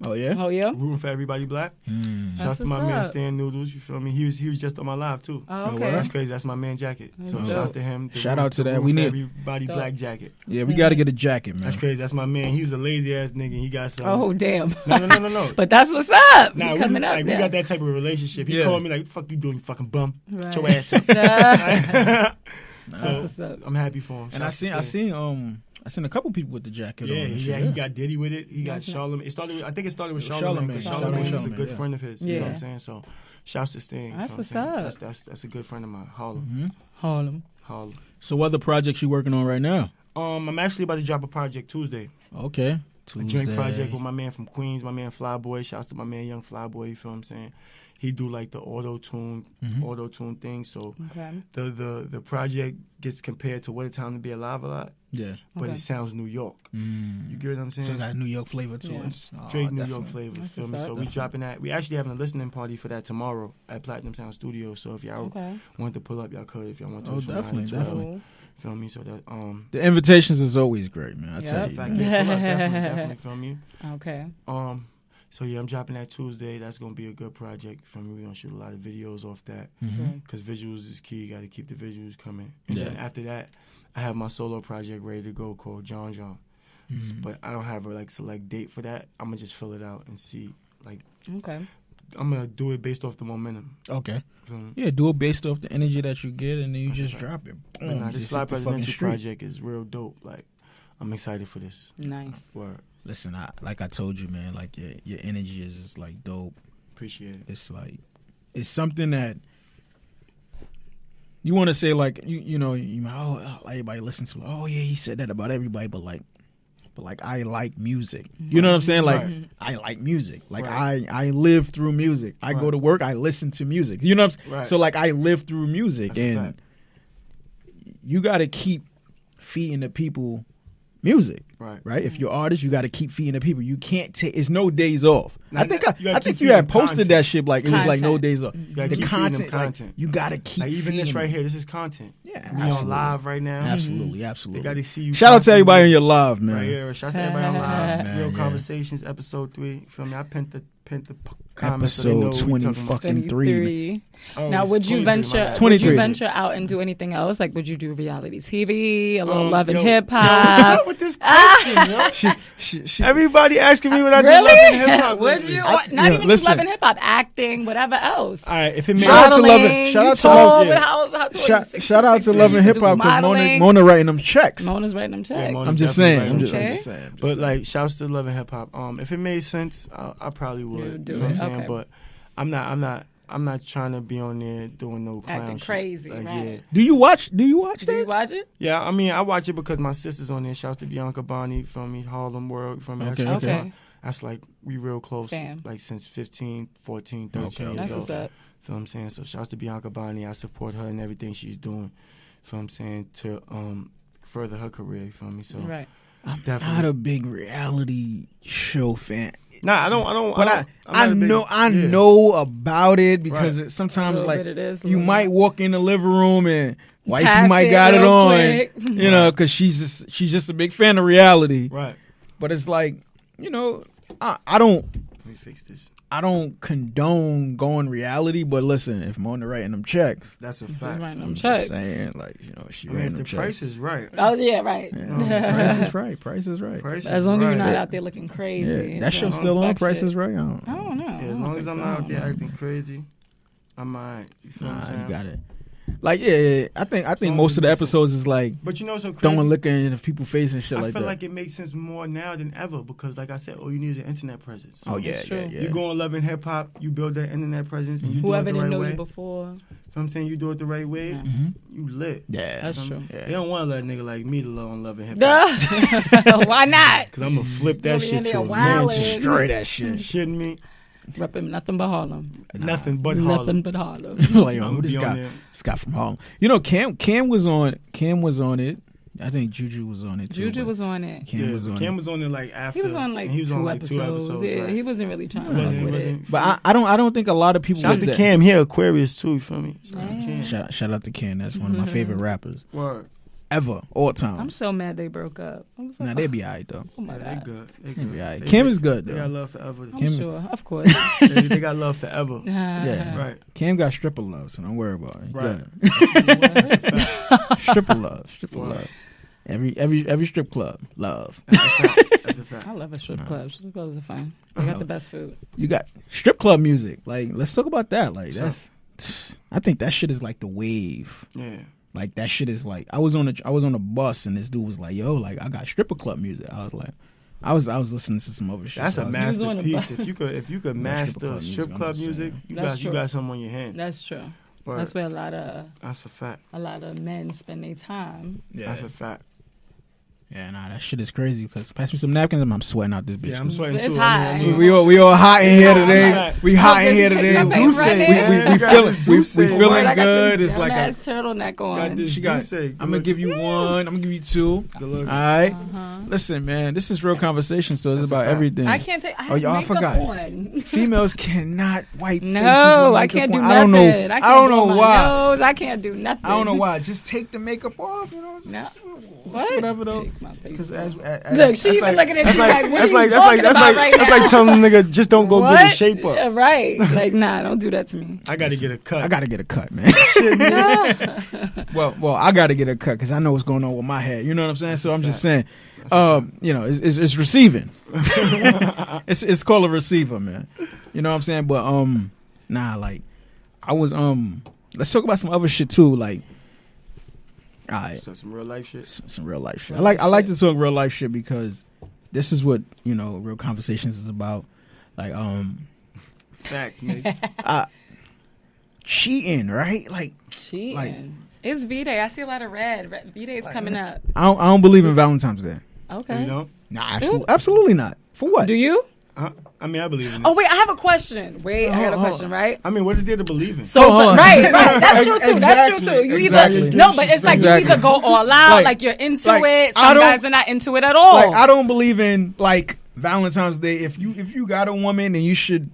Oh yeah. Oh, yeah? Rooting for everybody black. Shouts to my what's man up. Stan Noodles. You feel me? He was just on my live too. Oh, okay. okay. That's crazy. That's my man Jacket. So That's shouts dope. to him. Shout out to that. root We for need- everybody Dope. black Jacket. Yeah, we got to get a jacket, man. That's crazy. That's my man. He was a lazy ass nigga. And he got some. Oh, damn. No. But that's what's up. Nah, You we, coming up like, we there. got that type of relationship. He Yeah. called me like, "Fuck you doing, you fucking bum? Get your Right. ass up." That's So what's up. I'm happy for him. And I seen a couple people with the jacket Yeah, on. and shit. he got Diddy with it. He got Charlamagne. I think it started with Charlamagne. Because Charlamagne. Charlamagne was a Charlamagne, good yeah. friend of his. You know what I'm Yeah. saying? So, shouts to Sting. That's you know what's what I'm up. saying? That's a good friend of mine. Harlem. Harlem. So what other projects you working on right now? I'm actually about to drop a project Tuesday. Okay. A joint project with my man from Queens, my man Flyboy. Shouts to my man Young Flyboy. You feel what I'm saying? He do like the auto tune thing. So Okay. the project gets compared to What a Time to Be Alive a lot, Yeah. but Okay. it sounds New York. You get what I'm saying? So it got New York flavor to Yeah. it. Straight New York flavor. That's Feel me? what's So up. we dropping that. We actually having a listening party for that tomorrow at Platinum Sound Studios. So if y'all Okay. want to pull up, y'all could. If y'all want to, Oh, it's from 9 to definitely, 12. definitely. Feel me? So that The invitations is always great, man. I tell Yep. that's a you. fact. Man. Yeah, pull up, definitely. Feel me? Okay. So yeah, I'm dropping that Tuesday. That's gonna be a good project for me. We're gonna shoot a lot of videos off that because visuals is key. Got to keep the visuals coming. And then after that, I have my solo project ready to go called John. But I don't have a select date for that. I'm gonna just fill it out and see. Okay. I'm gonna do it based off the momentum. Okay. Feel me? Yeah, do it based off the energy that you get, and then you just drop it. But Boom, nah, this just Fly hit the fucking Presidential streets. project is real dope. I'm excited for this. Nice. Word. Listen, like I told you, man, like your energy is just like dope. Appreciate it. It's like it's something that you want to say, like you know everybody listens to. Oh yeah, he said that about everybody, but I like music. You know what I'm saying? Like Right. I like music. Like Right. I live through music. I go Right. to work. I listen to music. You know what I'm saying? Right. So like I live through music, That's a and fact. you got to keep feeding the people music. Right. Right. If you're an artist, you got to keep feeding the people. You can't take. It's no days off. Nah, I think you gotta I think keep you had feeding posted content. that shit like it was like no Content. days off. gotta The keep feeding them content, content. like, you got to keep. Like even this feeding right them. here, this is content. Yeah, We absolutely. on live right now. Absolutely, They absolutely. got to see you. Shout out to constantly. everybody on your live, man. Right here. Shout out to everybody on live. Man, Real yeah. Conversations, episode 3. Feel me? I pinned the comments so they know Episode what we 20 talking about. fucking 3. 23. Oh, Now, it's would you 23, my venture? bad. Would 23. you venture out and do anything else? Like, would you do reality TV, a little love and Yo, hip yo, what's hop? up with this question, yo? She, Everybody asking me what I do Really? love and hip hop. Would lately. you? All Not even just listen. love and hip hop, acting, whatever else. right, if it makes Shout out to Love and- Modeling, shout out to tour Love- with yeah. how tall are you? shout out to Love and Hip Hop because Modeling. Mona writing them checks. Mona's writing them checks. Mona's I'm just definitely saying. I'm right just, on I'm track. just saying. I'm just But saying. shouts to Love and Hip Hop. If it made sense, I probably would. You would do know what I'm it, saying? okay. But I'm not trying to be on there doing no clown Acting shit. crazy, Like, right. yeah. do you watch Do you that? watch it? Yeah, I mean, I watch it because my sister's on there. Shouts to Bianca Bonnie from me, Harlem World from me. Okay, That's- okay. That's like, we real close, Damn. like since 15, 14, 13 Okay, years That's old. what's up. Feel what I'm saying? So shouts to Bianca Bonnie. I support her and everything she's doing. Feel what I'm saying? To further her career. You feel me? So Right. I'm Definitely. not a big reality show fan. nah, I don't. But I'm I not a big- know I yeah. know about it because Right. sometimes A little like bit it is, a you little might bit. walk in the living room and wifey Pass might it got it real on, quick. you know, because she's just a big fan of reality. Right. But it's like, you know, I don't. Let me fix this. I don't condone going reality, but listen, if Mona writing them checks, That's a fact. Writing them I'm checks. just saying, like, you know, she I mean, writing if them the checks. price is right. Oh yeah, right. Yeah, Price is right. Price is right. Price As is long as right. you're not out there looking crazy. Yeah, that Some show's still on. fuck Price shit. is right. I don't know. Yeah, as long as I'm not out there acting crazy, I'm alright. You feel what I'm Nah, saying? you got it. Like, yeah. I think long most as of the you episodes is like But you know what's so crazy? throwing liquor in people's face and shit I like feel that. like it makes sense more now than ever because, like I said, all you need is an internet presence. So Oh yeah, That's yeah, true. yeah. You go on Love and Hip Hop, you build that internet presence, and you Whoever do it the didn't right know way. you before. You know what I'm saying? You do it the right way, Yeah. Mhm. you lit. Yeah, That's true. They Yeah. don't want to let a nigga like me to love on Love and Hip Hop. Duh. Why not? Because I'm going to flip You'll that be shit in there to a wildin'. mansion. Destroy that shit. Shitting me? Repping nothing but Harlem. Nothing but Nothing Harlem. but Harlem. Like, yo, I'm who be this on guy? there. This guy from Harlem. You know, Cam was on it. I think Juju was on it too. Juju but was on it. Cam was on Cam it. was on it like after. He was on like, and he was two, on like episodes. 2 episodes. Yeah, right? he wasn't really trying He to rock wasn't. He with wasn't. it. But I don't think a lot of people. Shouts was to that. Cam. He Aquarius too. You feel me? Shouts to Yeah. Cam. Shout out to Cam. That's one of my favorite rappers Word. ever, all I'm time. so mad they broke up. I was like, Nah, they be alright though. oh my Yeah, they god. good. They They good. be alright. They- Cam they- is good They though. got love forever. I'm Kim- sure, of course. they got love forever. Yeah. Right. Cam got stripper love, so don't worry about it. He Right. good. Stripper love. Stripper Wow. love. Every strip club love. That's a fact. That's a fact. I love a strip club. Strip clubs are fun. They got the best food. You got strip club music. Like, let's talk about that. Like, So- that's. I think that shit is like the wave. Yeah. Like that shit is like I was on a bus and this dude was like, yo, like I got stripper club music. I was like, I was listening to some other shit. That's so a I was He was on the masterpiece. bus. If you could Yeah, master strip strip club club music, music, I'm you just saying. got something on your hands. That's true. Word. That's where a That's a fact. lot of men spend their time. yeah, That's a fact. yeah, nah, that shit is crazy because pass me some napkins and I'm sweating out this bitch. Yeah, I'm sweating It's too. hot. we all hot in here today. hot. We hot in Oh, here but today. you Douce, right man. We You got feeling this Douce. we feeling I got good. this It's like a dumbass turtleneck on. Got this she got. Douce. Good I'm gonna give you looking. one. I'm gonna give you two. Good looking. All right. Uh-huh. Listen, man, this is real conversation, so it's That's a about fact. everything. I can't take. I have Oh, y'all makeup forgot. on. Females cannot wipe faces. No, with I makeup can't do on. nothing. I don't know. I I can't don't blow know my why. nose. I can't do nothing. I don't know why. Just take the makeup off. You know. No. It's whatever though. Take my face Because off. as Look, she even looking at you like, what are you talking about right that's now? like telling a nigga just don't go get his shape Yeah, up. right. Like, nah, don't do that to me. I got to get a cut. I gotta get a cut, man. well, I gotta get a cut because I know what's going on with my head. You know what I'm saying? So I'm just saying, you know, it's receiving. it's called a receiver, man. You know what I'm saying? But nah, like I was let's talk about some other shit too, like. All right, So some real life shit. some real life shit. I like to talk real life shit because this is what, you know, real conversations is about. Like Facts, mate. cheating, right? Like Cheating. Like- It's V-Day. I see a lot of red. V-Day's coming up. I don't believe in Valentine's Day. Okay. You know? Nah, absolutely not. For what? Do you? I mean, I believe in it. Oh, wait, I have a question. I got a question, right? I mean, what is there to believe in? So, hold on. right. That's true, too. That's true, too. You Exactly. either, no, but it's like Exactly. you either go all out, Like- like you're into like, it. I Some don't- guys are not into it at all. Like I don't believe in like Valentine's Day. If you got a woman, then you should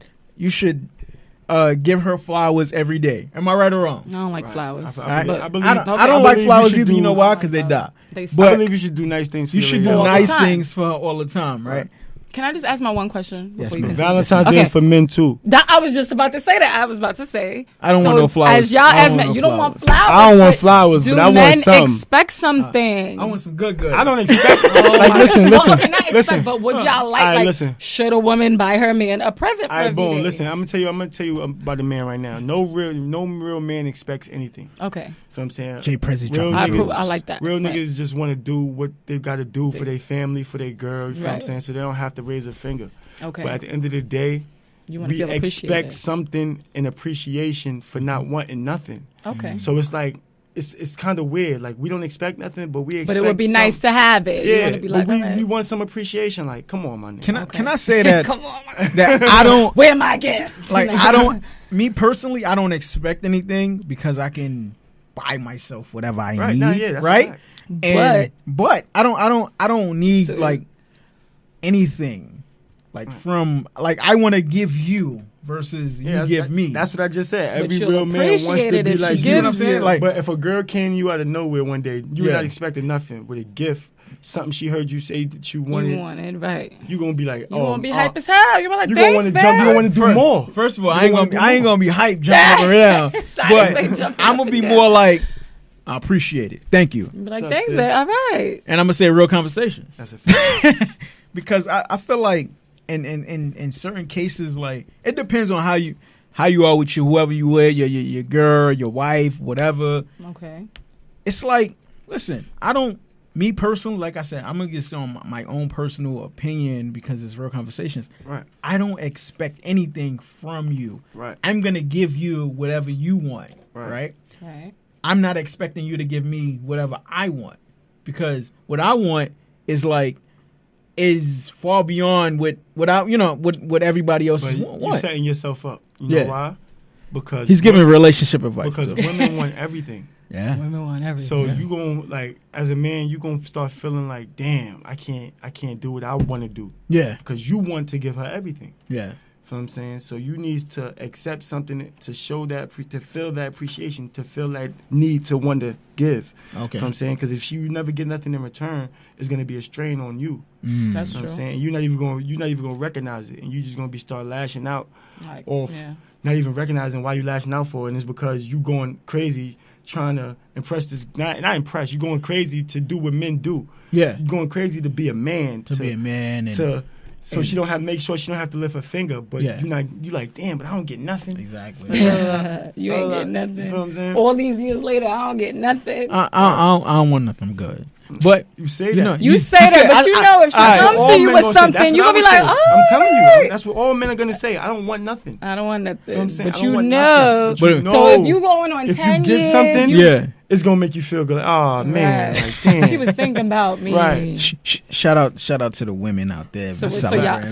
give her flowers every day. Am I right or wrong? I don't like flowers. I believe- But- I believe- I don't I like believe flowers you should either. You do- know why? Because they die. They But I believe you should do nice things for you your should lady. do All the nice time. things for her all the time, right? Can I just ask my one question? Yes, before you ma'am. continue? Valentine's Day Okay. is for men too. I was just about to say that. I was about to say. I don't want no flowers. As y'all, I don't as want men, no you don't want flowers. flowers. I don't want but flowers, do but I want men some. expect something? I want some good. I don't expect. Like, listen. Well, okay, not expect, Listen. but would y'all like? Alright, Like, listen. should a woman buy her man a present for All right, boom. V-Day? Listen, I'm gonna tell you about the man right now. No real man expects anything. Okay, You know what I'm saying? Jay Prezi Real dropping niggas- I like that. Real Right. niggas just want to do what they got to do for their family, for their girl. You know what I'm Right. saying? So they don't have to raise a finger. okay. But at the end of the day, You want to we feel expect appreciated. something in appreciation for not wanting nothing. Okay, So it's like it's kind of weird. Like we don't expect nothing, but we expect. but it would be some- nice to have it. You Yeah, want to be but like, we, alright. we want some appreciation. Like, come on, my nigga. Can I say that Come on, that I don't where my gift? like I don't me personally I don't expect anything because I can buy myself whatever I Right, need. nah, yeah, that's a right? fact. And, but I don't need So- like anything like from like I want to give you versus you Yeah, give me. That's what I just said. But Every you'll real man wants appreciate to it be if like she you know what I'm gives saying? you. Like But if a girl came you out of nowhere one day, you're Yeah. not expecting nothing with a gift. something she heard you say that you wanted. You wanted, right? You gonna be like, You gonna be hype as hell. You like, you gonna want to jump. You gonna want to do more. First of all, I ain't gonna be hype jumping around, but I'm gonna be more like, I appreciate it. Thank you. Be like, thanks, man. All right. And I'm gonna say real conversations. That's a fact. Because I feel like in certain cases, like it depends on how you are with whoever you with, your girl, your wife, whatever. Okay. It's like, listen, me personally, like I said, I'm gonna get some my own personal opinion because it's real conversations. Right. I don't expect anything from you. Right. I'm gonna give you whatever you want. Right. I'm not expecting you to give me whatever I want, because what I want is far beyond what everybody else wants. You're setting yourself up. You know why? Because he's giving relationship advice. Because women want everything. Yeah, women want everything. So you gonna, like, as a man, you gonna start feeling like, damn, I can't do what I want to do. Yeah, because you want to give her everything. Yeah. You know what I'm saying? So you need to accept something to show that, to feel that appreciation, to feel that need to want to give. Okay. You know what I'm saying? Because you never get nothing in return, it's going to be a strain on you. That's true. What I'm saying? And you're not even going to recognize it. And you're just going to start lashing out off, not even recognizing why you're lashing out for it. And it's because you going crazy trying to impress this, not impress, you're going crazy to do what men do. Yeah. You're going crazy to be a man. To be a man. And so she don't make sure she don't have to lift her finger, but you like, damn, but I don't get nothing. Exactly. You ain't getting nothing. You know what I'm saying? All these years later, I don't get nothing. I don't want nothing. I'm good. But you say that. You say that, but if she comes to you with something, you're going to be like, oh. I'm telling you. That's what all men are going to say. I don't want nothing. I don't want nothing. You know what I'm saying? But you know. So if you going on 10 years. If you get something, it's going to make you feel good. Like, oh, man. Right. Like, damn. She was thinking about me. Right. Shout out to the women out there. So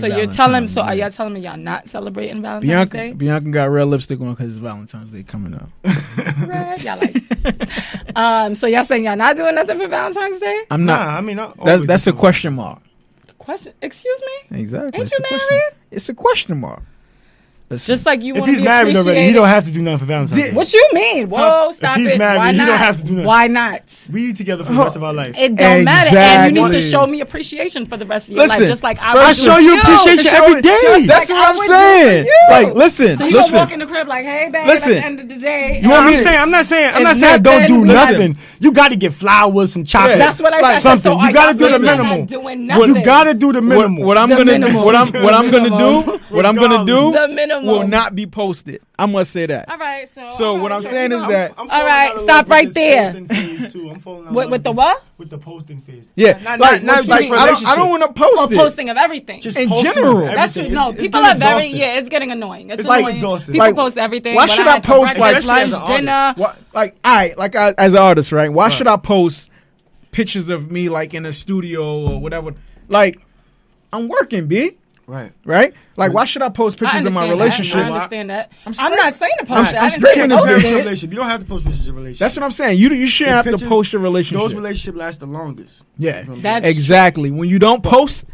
you're telling, are y'all telling me y'all not celebrating Valentine's Day? Bianca got red lipstick on because it's Valentine's Day coming up. Right. Y'all like. So y'all saying y'all not doing nothing for Valentine's Day? I'm not. Nah, I mean, that's a question mark. Question? Excuse me? Exactly. Ain't you married? It's a question mark. Listen, just like you want to be appreciated. If he's married already, he don't have to do nothing for Valentine's Day. What you mean? Whoa, stop it. If he's married, he don't have to do nothing. Why not? We together for the rest of our life. It don't matter. And you need to show me appreciation for the rest of your life. Just like I show you appreciation every day. That's what I'm saying. Like, listen. So you gonna walk in the crib like, hey, babe, at the end of the day. You know what I'm saying? I'm not saying don't do nothing. You got to get flowers, some chocolate. That's what I said. Something. You got to do the minimum. You got to do the minimum. What I'm gonna do will not be posted. I must say that. All right. So what I'm saying is that. All right. Stop right there. With the what? With the posting phase. Yeah. I don't want to post it. Posting of everything. Just in general. That's true. No, people are very. Yeah, it's getting annoying. It's like exhausting. People post everything. Why should I post lunch, dinner? As an artist, right? Why should I post pictures of me like in a studio or whatever? Like, I'm working, B. Right? Like, why should I post pictures of my relationship? I understand that. I'm not saying to post I'm that. screaming this relationship. You don't have to post pictures of your relationship. That's what I'm saying. You shouldn't have to post your relationship. Those relationships last the longest. Yeah. Exactly. When you don't post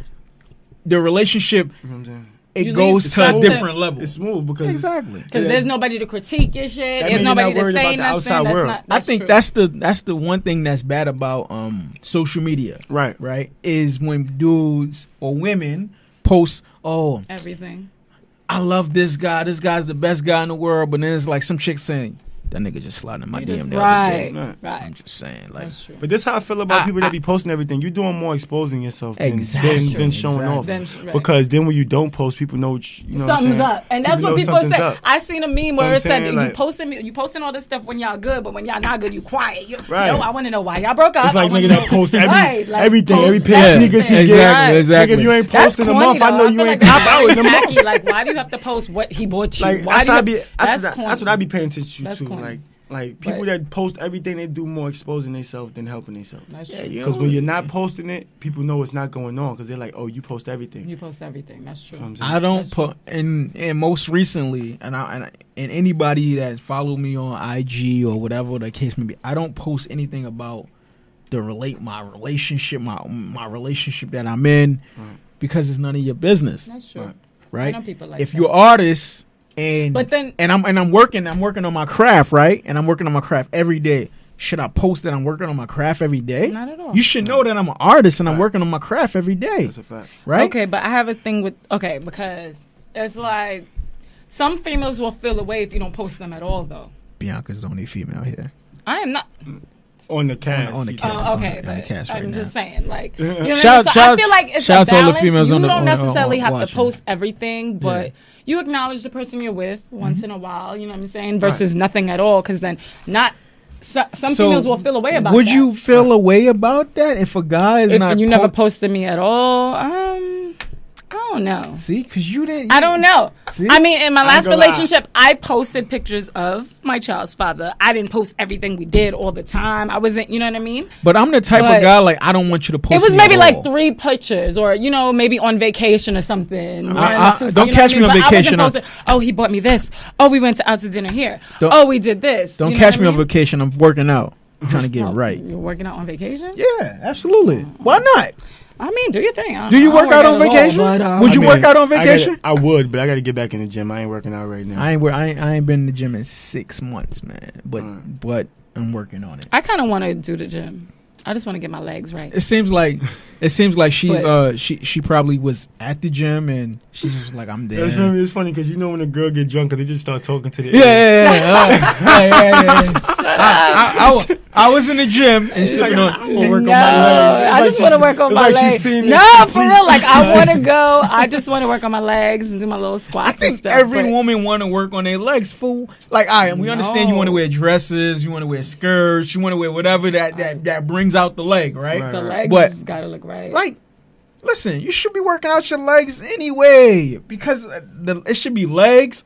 the relationship, it goes to a different level. It's smooth because there's nobody to critique your shit. There's nobody to say nothing. I think that's the one thing that's bad about social media. Right. Is when dudes or women post everything. I love this guy. This guy's the best guy in the world. But then it's like some chick saying, that nigga just sliding in my DM the other day. Right. I'm just saying. Like, but this is how I feel about people that be posting everything. You're doing more exposing yourself than showing off. Because then when you don't post, people know something's up. And that's what people say. I seen a meme where it said you posting all this stuff when y'all good, but when y'all not good, you quiet. No, I want to know why y'all broke up. It's like nigga that post everything, every pair of sneakers he get. Exactly. Nigga, if you ain't posting a month, I know you ain't pop out in a month. Like, why do you have to post what he bought you? That's what I be paying attention to. Like people that post everything, they do more exposing themselves than helping themselves. Because when you're not posting it, people know it's not going on because they're like, oh, you post everything. You post everything. That's true. I don't put and most recently, and anybody that follow me on IG or whatever the case may be, I don't post anything about my relationship, my relationship that I'm in, because it's none of your business. That's true. Right? I know people like if that. you're artists. But then I'm working on my craft, right? And I'm working on my craft every day, should I post that I'm working on my craft every day? Not at all. You should know that I'm an artist and I'm working on my craft every day. That's a fact. Right? Okay, but I have a thing with because it's like some females will feel away if you don't post them at all, though. Bianca's the only female here. I am not. On the cast. On the cast. Oh, okay, on the cast right I'm now. just saying, like, you know what Shout- I mean? So shout- I feel like it's shout a out to all the balance. females You on the- don't on necessarily have watching. to post everything, but you acknowledge the person you're with once in a while. You know what I'm saying? Versus nothing at all, because then some females will feel away about. Would that. you feel away about that if a guy is not? If you never posted me at all, I don't know. See, because you didn't. I don't know. See? I mean, in my last gonna lie. relationship, I posted pictures of my child's father. I didn't post everything we did all the time. I wasn't, you know what I mean? But I'm the type But of guy, like, I don't want you to post It was me maybe at like all. 3 pictures, or maybe on vacation or something. don't you know catch what me on I mean? But I vacation. wasn't posting, oh, he bought me this. Oh, we went out to dinner here. Don't- Oh, we did this. Don't You know catch what me I on mean? vacation. I'm working out. I'm trying to get Oh, right. You're working out on vacation? Yeah, absolutely. Why not? I mean, do your thing. Do you work out on at all, vacation? but, Would you work out on I vacation? would, but I got to get back in the gym. I ain't working out right now. I ain't been in the gym in 6 months, man. But I'm working on it. I kind of want to do the gym. I just want to get my legs right. It seems like she's she probably was at the gym and she's just like, I'm there. It's funny because you know when a girl get drunk, they just start talking to the Yeah. I was in the gym and She's like, sipping on. I'm gonna work on my legs. I just want to work on my legs. No, for real. Like, I want to go. I just want to work on my legs and do my little squats. I think and stuff, every woman want to work on their legs, fool. Like, all right, we understand you want to wear dresses, you want to wear skirts, you want to wear whatever that brings out the leg, right? The legs But gotta look right. like, listen, you should be working out your legs anyway because it should be legs,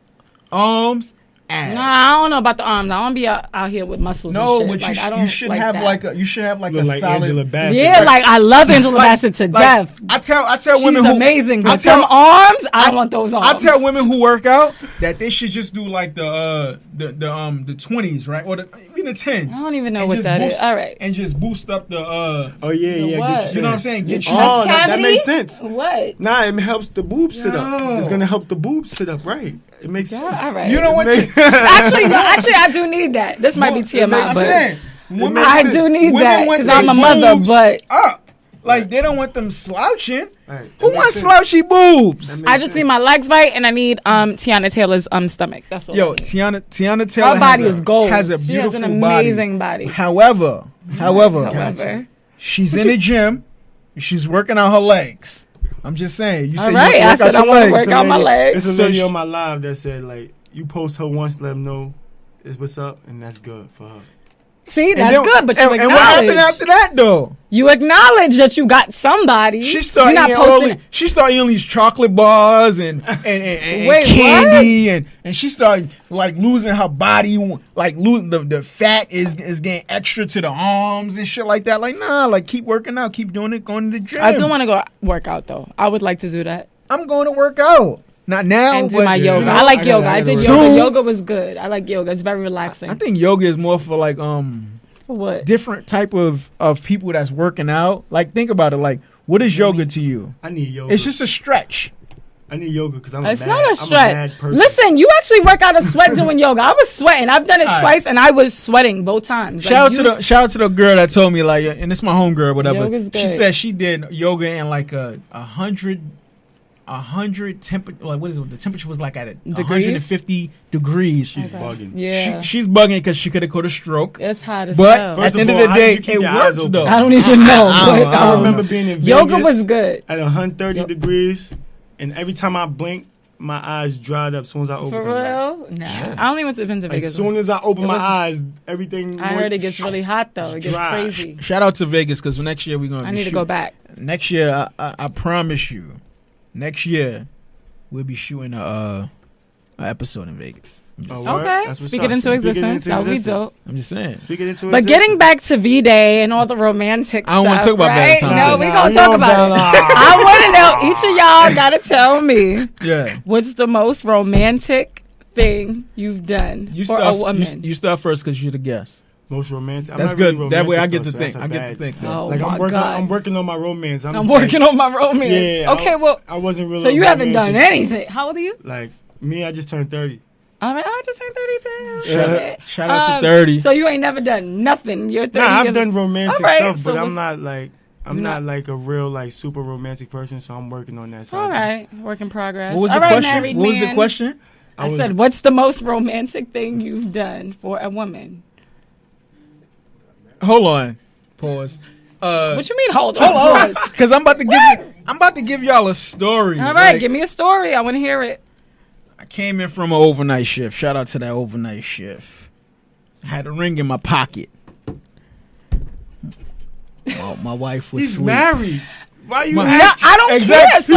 arms, ass. Nah, I don't know about the arms. I don't be out here with muscles. No, and shit. but Like, you should have like a like solid. Angela Bassett. Yeah, like I love Angela Bassett to death. I tell She's women who amazing, but I tell- them arms, I don't want those arms. I tell women who work out that they should just do like the 20s, right, or even the 10s. I don't even know and what just that is. boost- All right. and just boost up the. Oh yeah, what? get You know what I'm saying? Get you. Oh, that Cavity? makes sense. What? Nah, it helps the boobs sit Yo. up. It's gonna help the boobs sit up, right? It makes Yeah, sense. all right. You know what? Actually, I do need that. This might be makes TMI, but sense. Women- I do need women that want because I'm their a mother. boobs But up. Like they don't want them slouching. Right. Who That wants makes slouchy boobs? That I makes just sense. need my legs right, and I need Tiana Taylor's stomach. That's all. Yo, I need. Tiana Taylor. Her body has is gold. Has a She beautiful has an amazing body. However, However, she's in the gym. She's working out her legs. I'm just saying. You all said right. you I work out said I your want to legs. work out my legs. It's a So lady she- on my live that said like, you post her once, let them know it's what's up, and that's good for her. See, And that's then- good, but you and what happened acknowledge. after that though? You acknowledge that you got somebody. She started You're not eating posting. she started eating these chocolate bars and Wait, candy and she started like losing her body, like losing the fat is getting extra to the arms and shit like that. Like nah, like keep working out, keep doing it, going to the gym. I do want to go work out though. I would like to do that I'm going to work out. Not now, and do but my yoga. you know, I like I gotta- yoga. I I gotta did work yoga. out. Yoga was good. I like yoga. It's very relaxing. I think yoga is more for like For what? different type of people that's working out. Like think about it. Like what is yoga to you? I need yoga. It's just a stretch. I need yoga because I'm It's a not mad, a I'm stretch. mad person. Listen, you actually work out of sweat doing yoga. I was sweating. I've done it All right. twice, and I was sweating both times. Shout out to the girl that told me like, and it's my homegirl, whatever. Yoga's She good. said she did yoga in like a 100 temperature. Like what is it? The temperature was like at 150 degrees. She's bugging. Yeah, She's bugging because she could have caught a stroke. it's hot as But hell. First at the of end all, of the how did day, you keep it your eyes works open? though. I don't even know. but, I remember being in Vegas. yoga was good. At 130 degrees, and every time I blinked, my eyes dried up as soon as I opened For them. real? Nah. I only went to Vegas. As soon as I opened my was- eyes, everything. I heard it gets really hot though. It gets dry. crazy. Shout out to Vegas because next year we're gonna. I need to go back. Next year, I promise you, next year we'll be shooting a episode in Vegas. I'm just, Oh, Okay, That's what's speak up. it into Speak it existence. into That would be existence. dope. I'm just saying. Speak it into But existence. getting back to V-Day and all the romantic I don't stuff, wanna talk about right? Valentine's No, Day. we gonna talk about it. I want to know. Each of y'all gotta tell me Yeah. what's the most romantic thing you've done You for start. a woman. You start first because you're the guest. Most romantic. I'm That's not good. Really That way I romantic, get to though, so think. that's I a get to bad- think. Though. Oh Like my I'm working. God. I'm working on my romance. I'm working on my romance. Yeah. Okay, well, I wasn't really. so you haven't done romantic. anything. How old are you? Like me, I just turned 30. All right, I just turned 32. Shout out to 30. So you ain't never done nothing. You're 30. Nah, I've done romantic stuff, so but I'm not like a real like super romantic person, so I'm working on that side. All right, work in progress. What was the question? What was the question? I said, what's the most romantic thing you've done for a woman? Hold on. Pause. What you mean? Hold on. Because I'm about to give y'all a story. All right, give me a story. I want to hear it. I came in from an overnight shift. Shout out to that overnight shift. I had a ring in my pocket. My wife was He's asleep. married. Why you? I don't care. So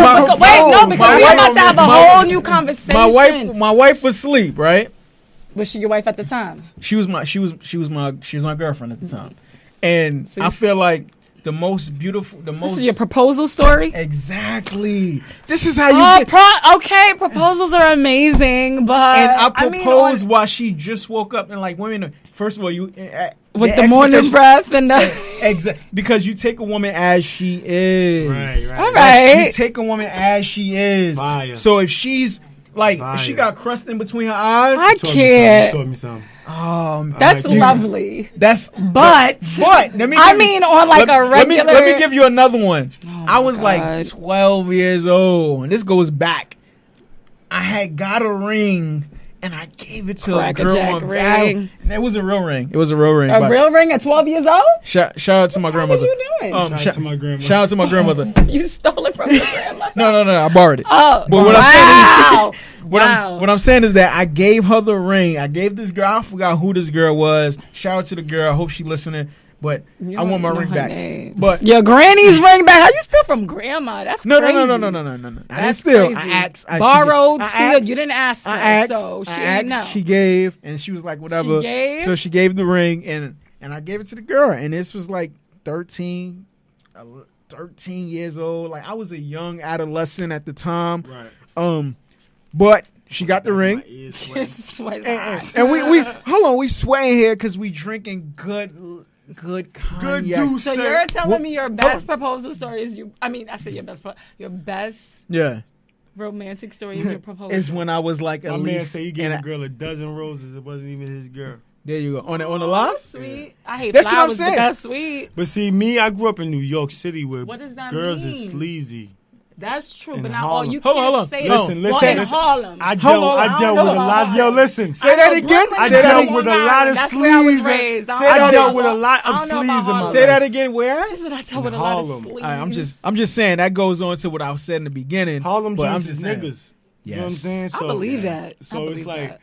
because we're about to have a whole new conversation. My wife was asleep, right? Was she your wife at the time? She was my girlfriend at the time, and I feel like the most beautiful, This is your proposal story. Exactly. This is how you. Okay, proposals are amazing, but and I proposed while she just woke up, and like women. First of all, you with the morning breath and exactly because you take a woman as she is. Right. All right. You take a woman as she is. Fire. So if she's like, if she got crust in between her eyes, I can't. You told me something. That's lovely. But let me on like a regular. Let me give you another one. I was God. like 12 years old, and this goes back. I had got a ring. And I gave it to a girl on ring. It was a real ring. A real ring at 12 years old? Shout out to my grandmother. What you doing? Shout out to my grandmother. Shout out to my grandmother. You stole it from your grandmother? No. I borrowed it. Oh, but what I'm saying is that I gave her the ring. I gave this girl. I forgot who this girl was. Shout out to the girl. I hope she's listening. But I want my ring back. Name. But your granny's ring back? How you steal from grandma? That's crazy. No. I didn't steal. I asked. Borrowed, steal. You didn't ask her. I asked. So she didn't know. She gave, and she was like, whatever. She gave? So she gave the ring, and I gave it to the girl. And this was like 13 years old. Like I was a young adolescent at the time. Right. But she got the ring. And we hold on. We sweating here because we drinking good cognac. So you're telling me your best proposal story is your best romantic story is your proposal. Is when I was like my man said he gave a girl a dozen roses. It wasn't even his girl. There you go. On the line? Sweet. I hate that's flowers, what I'm saying. But that's sweet. But see, I grew up in New York City where girls mean? are sleazy. That's true, in but now Harlem. you can't say listen. in Harlem. I dealt with a lot. Yo, listen. Say that again. I dealt with a lot of sleaze. I dealt with a lot of sleaze in my life. Say that again. Where? I dealt with a lot of sleaze. I'm just saying that goes on to what I said in the beginning. Harlem joints is niggas. You know what I'm saying? So, I believe that. So it's like.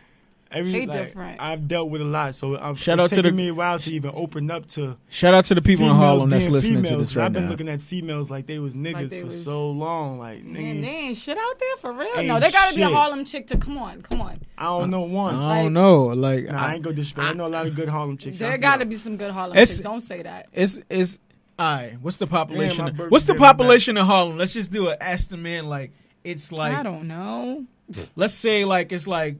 I've dealt with a lot, so it's taking me a while to even open up to. Shout out to the people in Harlem that's listening to this right now. I've been looking at females like they was niggas for so long. Like, man, they ain't shit out there for real. No, they gotta be a Harlem chick to come on. I don't know one. I don't know. Like, I ain't gonna disrespect. I know a lot of good Harlem chicks. There gotta be some good Harlem chicks. Don't say that. It's all right. What's the population? What's the population of Harlem? Let's just do an estimate. Like, it's like I don't know. Let's say like it's like.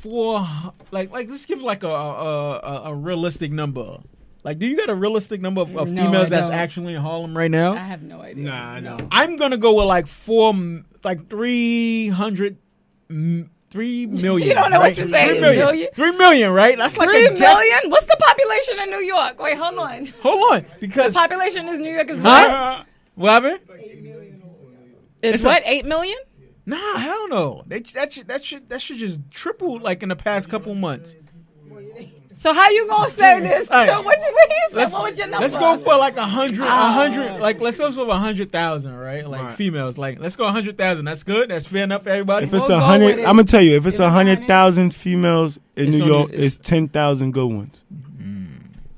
Like let's give like a realistic number. Like, do you got a realistic number of females that's actually in Harlem right now? I have no idea. Nah, I know. I'm gonna go with like 3 million. You don't know what you're saying. 3 million, right? That's like 3 million. What's the population in New York? Wait, hold on. Because the population in New York is what? What happened? It's what? 8 million? Nah, hell no. That should just triple like in the past couple months. So how you gonna say this? Right. So what was your number? Let's go for like 100. Like let's go for 100,000, right? Like females. Like let's go 100,000. That's good. That's fair enough for everybody. If it's 100, I'm gonna tell you. If it's 100,000 females in New York, it's 10,000 good ones.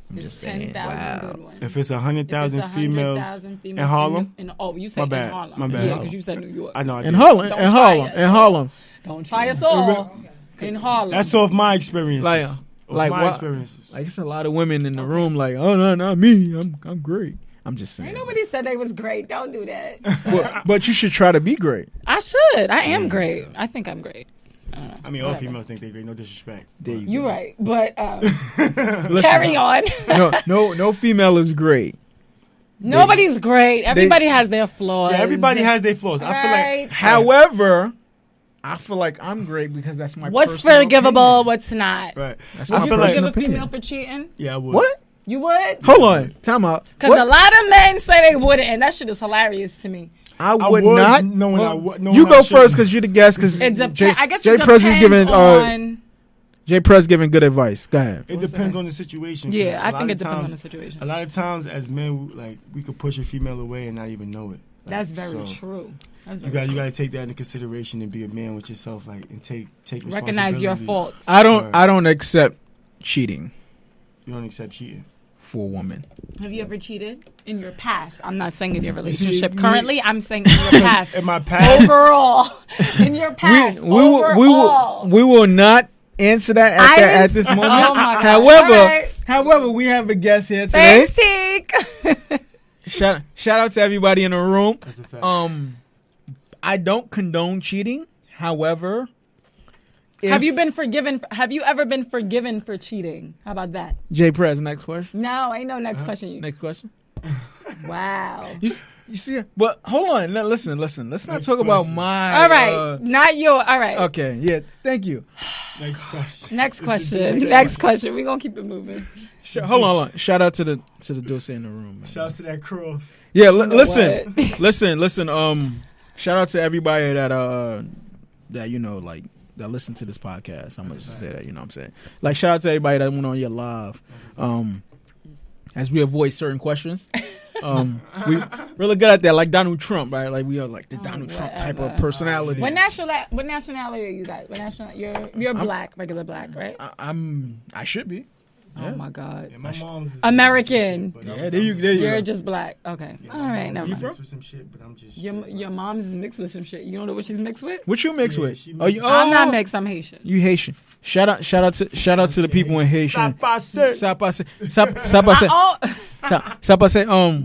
I'm just saying. Wow. If it's 100,000 females in Harlem. You said in Harlem. My bad. Yeah, because you said New York. I know. In Harlem. Don't try us all. In Harlem. That's off my experience. Like my experiences. Like it's a lot of women in the room. Like, oh no, not me. I'm great. I'm just saying. Ain't nobody said they was great. Don't do that. But you should try to be great. I should. I am great. I think I'm great. I mean, all females think they're great. No disrespect. You're right, but carry on. no female is great. Nobody's great. Everybody has their flaws. Yeah, everybody has their flaws. Right? I feel like. However, I feel like I'm great because that's my. What's forgivable? What's not? Right. That's would my you forgive a female for cheating? Yeah, I would. What? You would? Hold on, time out. Because a lot of men say they wouldn't, and that shit is hilarious to me. I would not. You go first because you're the guest. Because I guess Jay Press is giving. Jay Press giving good advice. Go ahead. It depends on the situation. Yeah, I think it depends on the situation. A lot of times, as men, like we could push a female away and not even know it. That's very true. You got to take that into consideration and be a man with yourself, like, and take recognize your faults. I don't accept cheating. You don't accept cheating for a woman. Have you ever cheated in your past? I'm not saying in your relationship currently. I'm saying in your past. In my past, overall, in your past, we will not answer that at this moment. Oh my God. However, we have a guest here today. Thanks, Teak. Shout out to everybody in the room. That's a fact. I don't condone cheating. However, have you been forgiven? Have you ever been forgiven for cheating? How about that? Jay Prez, next question. No, ain't no next question. Next question. Wow. You see, but hold on. Listen. Let's not talk about my. All right, not your. All right. Okay. Yeah. Thank you. Next question. Next question. We're gonna keep it moving. Hold on. Shout out to the Dulce in the room. Man. Shout out to that cross. Yeah. Listen. Shout out to everybody that that listen to this podcast. I'm gonna just say that. You know what I'm saying? Like, shout out to everybody that went on your live. As we avoid certain questions. We really good at that, like Donald Trump, right? Like we are like the Donald Trump type of personality. What nationality are you guys? You're black, regular black, right? I should be. Yeah. Oh my God. Yeah, my mom's American. Yeah, there you You're just black. Okay. Yeah, all right. Never mind. Mixed with some shit, but I'm just. Your mom's is mixed with some shit. You don't know what she's mixed with? What you mixed with? I'm not mixed. I'm Haitian. You Haitian. Shout out to the people in Haitian. Sapase.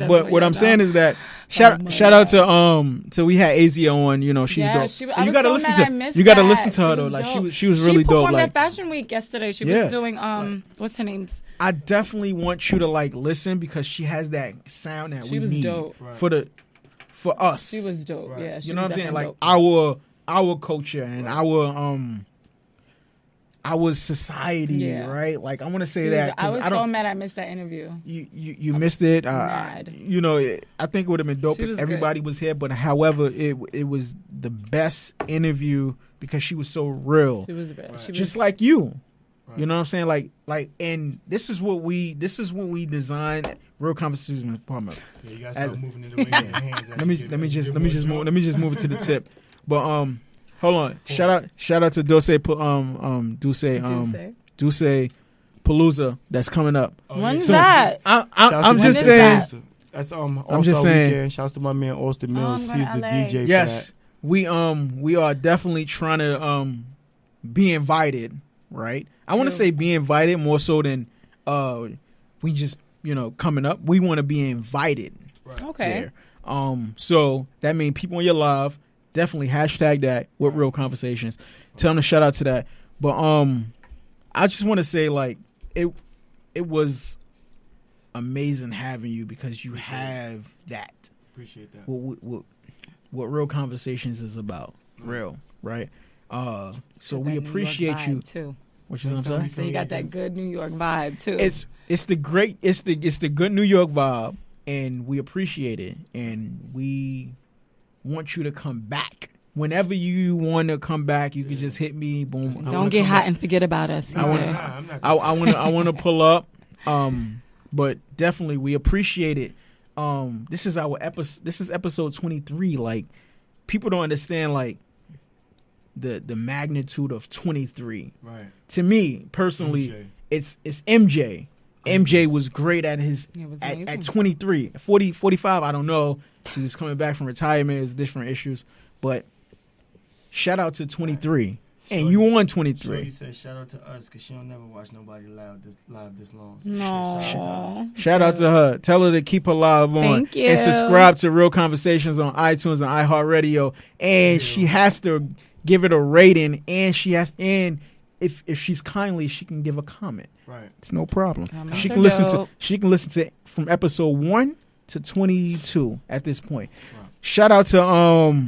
But what I'm saying is that shout out to we had Azia on. You know, she's dope. You gotta listen to her though. Like she was really dope. She performed like at Fashion Week yesterday. She was doing what's her name? I definitely want you to like listen because she has that sound that we need dope. For us. She was dope. Right. Yeah, you know what I'm saying? Like dope. our culture and our society, right? Like I want to say that I was so mad I missed that interview. You missed it. Mad. You know, I think it would have been dope if everybody was here. But however, it was the best interview because she was so real. She was real. Right. Just like you. Right. You know what I'm saying? Like, and this is what we designed. Real conversations in the apartment. Yeah, you guys start moving in the way your hands. Let me just move it to the tip. But hold on. Shout out to Dulce Palooza that's coming up. When's that? I'm just saying. That's All-Star Weekend. Shouts to my man Austin Mills. He's the DJ. Yes, for that. We are definitely trying to be invited. Right. I want to say be invited more so than we just coming up. We want to be invited. Right. Okay. There. So that means people on your live. Definitely hashtag that with Real Conversations. Tell them to shout out to that. But I just want to say like it was amazing having you because you have that. Appreciate that. What Real Conversations is about. Real, right? So we appreciate you too. What I'm saying? So you got that good New York vibe too. It's the good New York vibe, and we appreciate it, and we want you to come back. Whenever you want to come back, you can just hit me. Boom. Don't get hot and forget about us. I want to pull up. But definitely we appreciate it. This is our episode. This is episode 23. Like people don't understand like the magnitude of 23. Right. To me personally, it's MJ. MJ was great at at 23. 40, 45, I don't know. He was coming back from retirement. There's different issues. But shout out to 23. And you on 23. Shorty said shout out to us because she don't never watch nobody live this long. So no. Shout out to her. Tell her to keep her live on. Thank you. And subscribe to Real Conversations on iTunes and iHeartRadio. And she has to give it a rating. And if she's kindly, she can give a comment. Right. It's no problem. She can listen to from episode 1 to 22 at this point. Right. Shout out to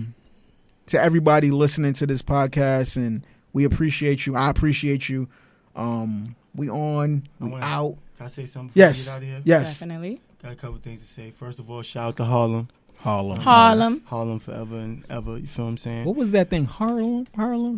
to everybody listening to this podcast, and we appreciate you. I appreciate you. We on. We out. Can I say something before yes. we get out of here? Yes. Definitely. Got a couple things to say. First of all, shout out to Harlem. Harlem forever and ever. You feel what I'm saying? What was that thing? Harlem?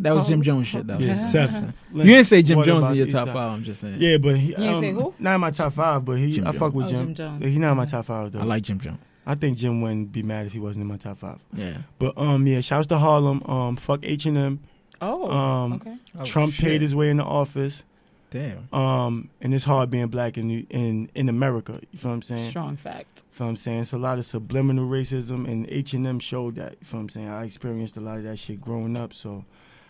That was Jim Jones shit, though. Yeah, Seth. You didn't say Jim Jones in your top 5. I'm just saying. Yeah, but he. You didn't say who? Not in my top 5, but I fuck with Jim. Jones. He's not in my top 5 though. I like Jim Jones. I think Jim wouldn't be mad if he wasn't in my top 5. Yeah. But yeah, shouts to Harlem. Fuck H&M. Okay. Trump paid his way in the office. Damn. And it's hard being black in America. You feel what I'm saying? Strong fact. You feel what I'm saying? It's a lot of subliminal racism, and H&M showed that. You feel what I'm saying? I experienced a lot of that shit growing up, so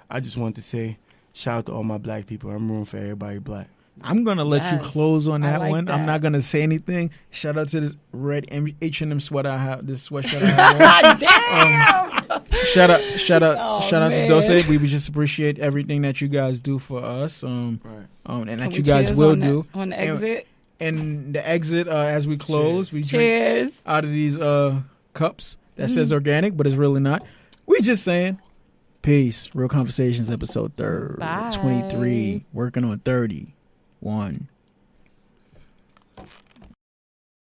I just want to say shout out to all my black people. I'm rooting for everybody black. I'm going to let you close on that one. That. I'm not going to say anything. Shout out to this red H&M sweater I have, this sweatshirt I have. Damn! Shout out to Dose. We just appreciate everything that you guys do for us. And that you guys will do. On the exit. And the exit, as we close, we drink out of these cups that says organic, but it's really not. We just saying, peace. Real Conversations, episode 23. Working on 30. 1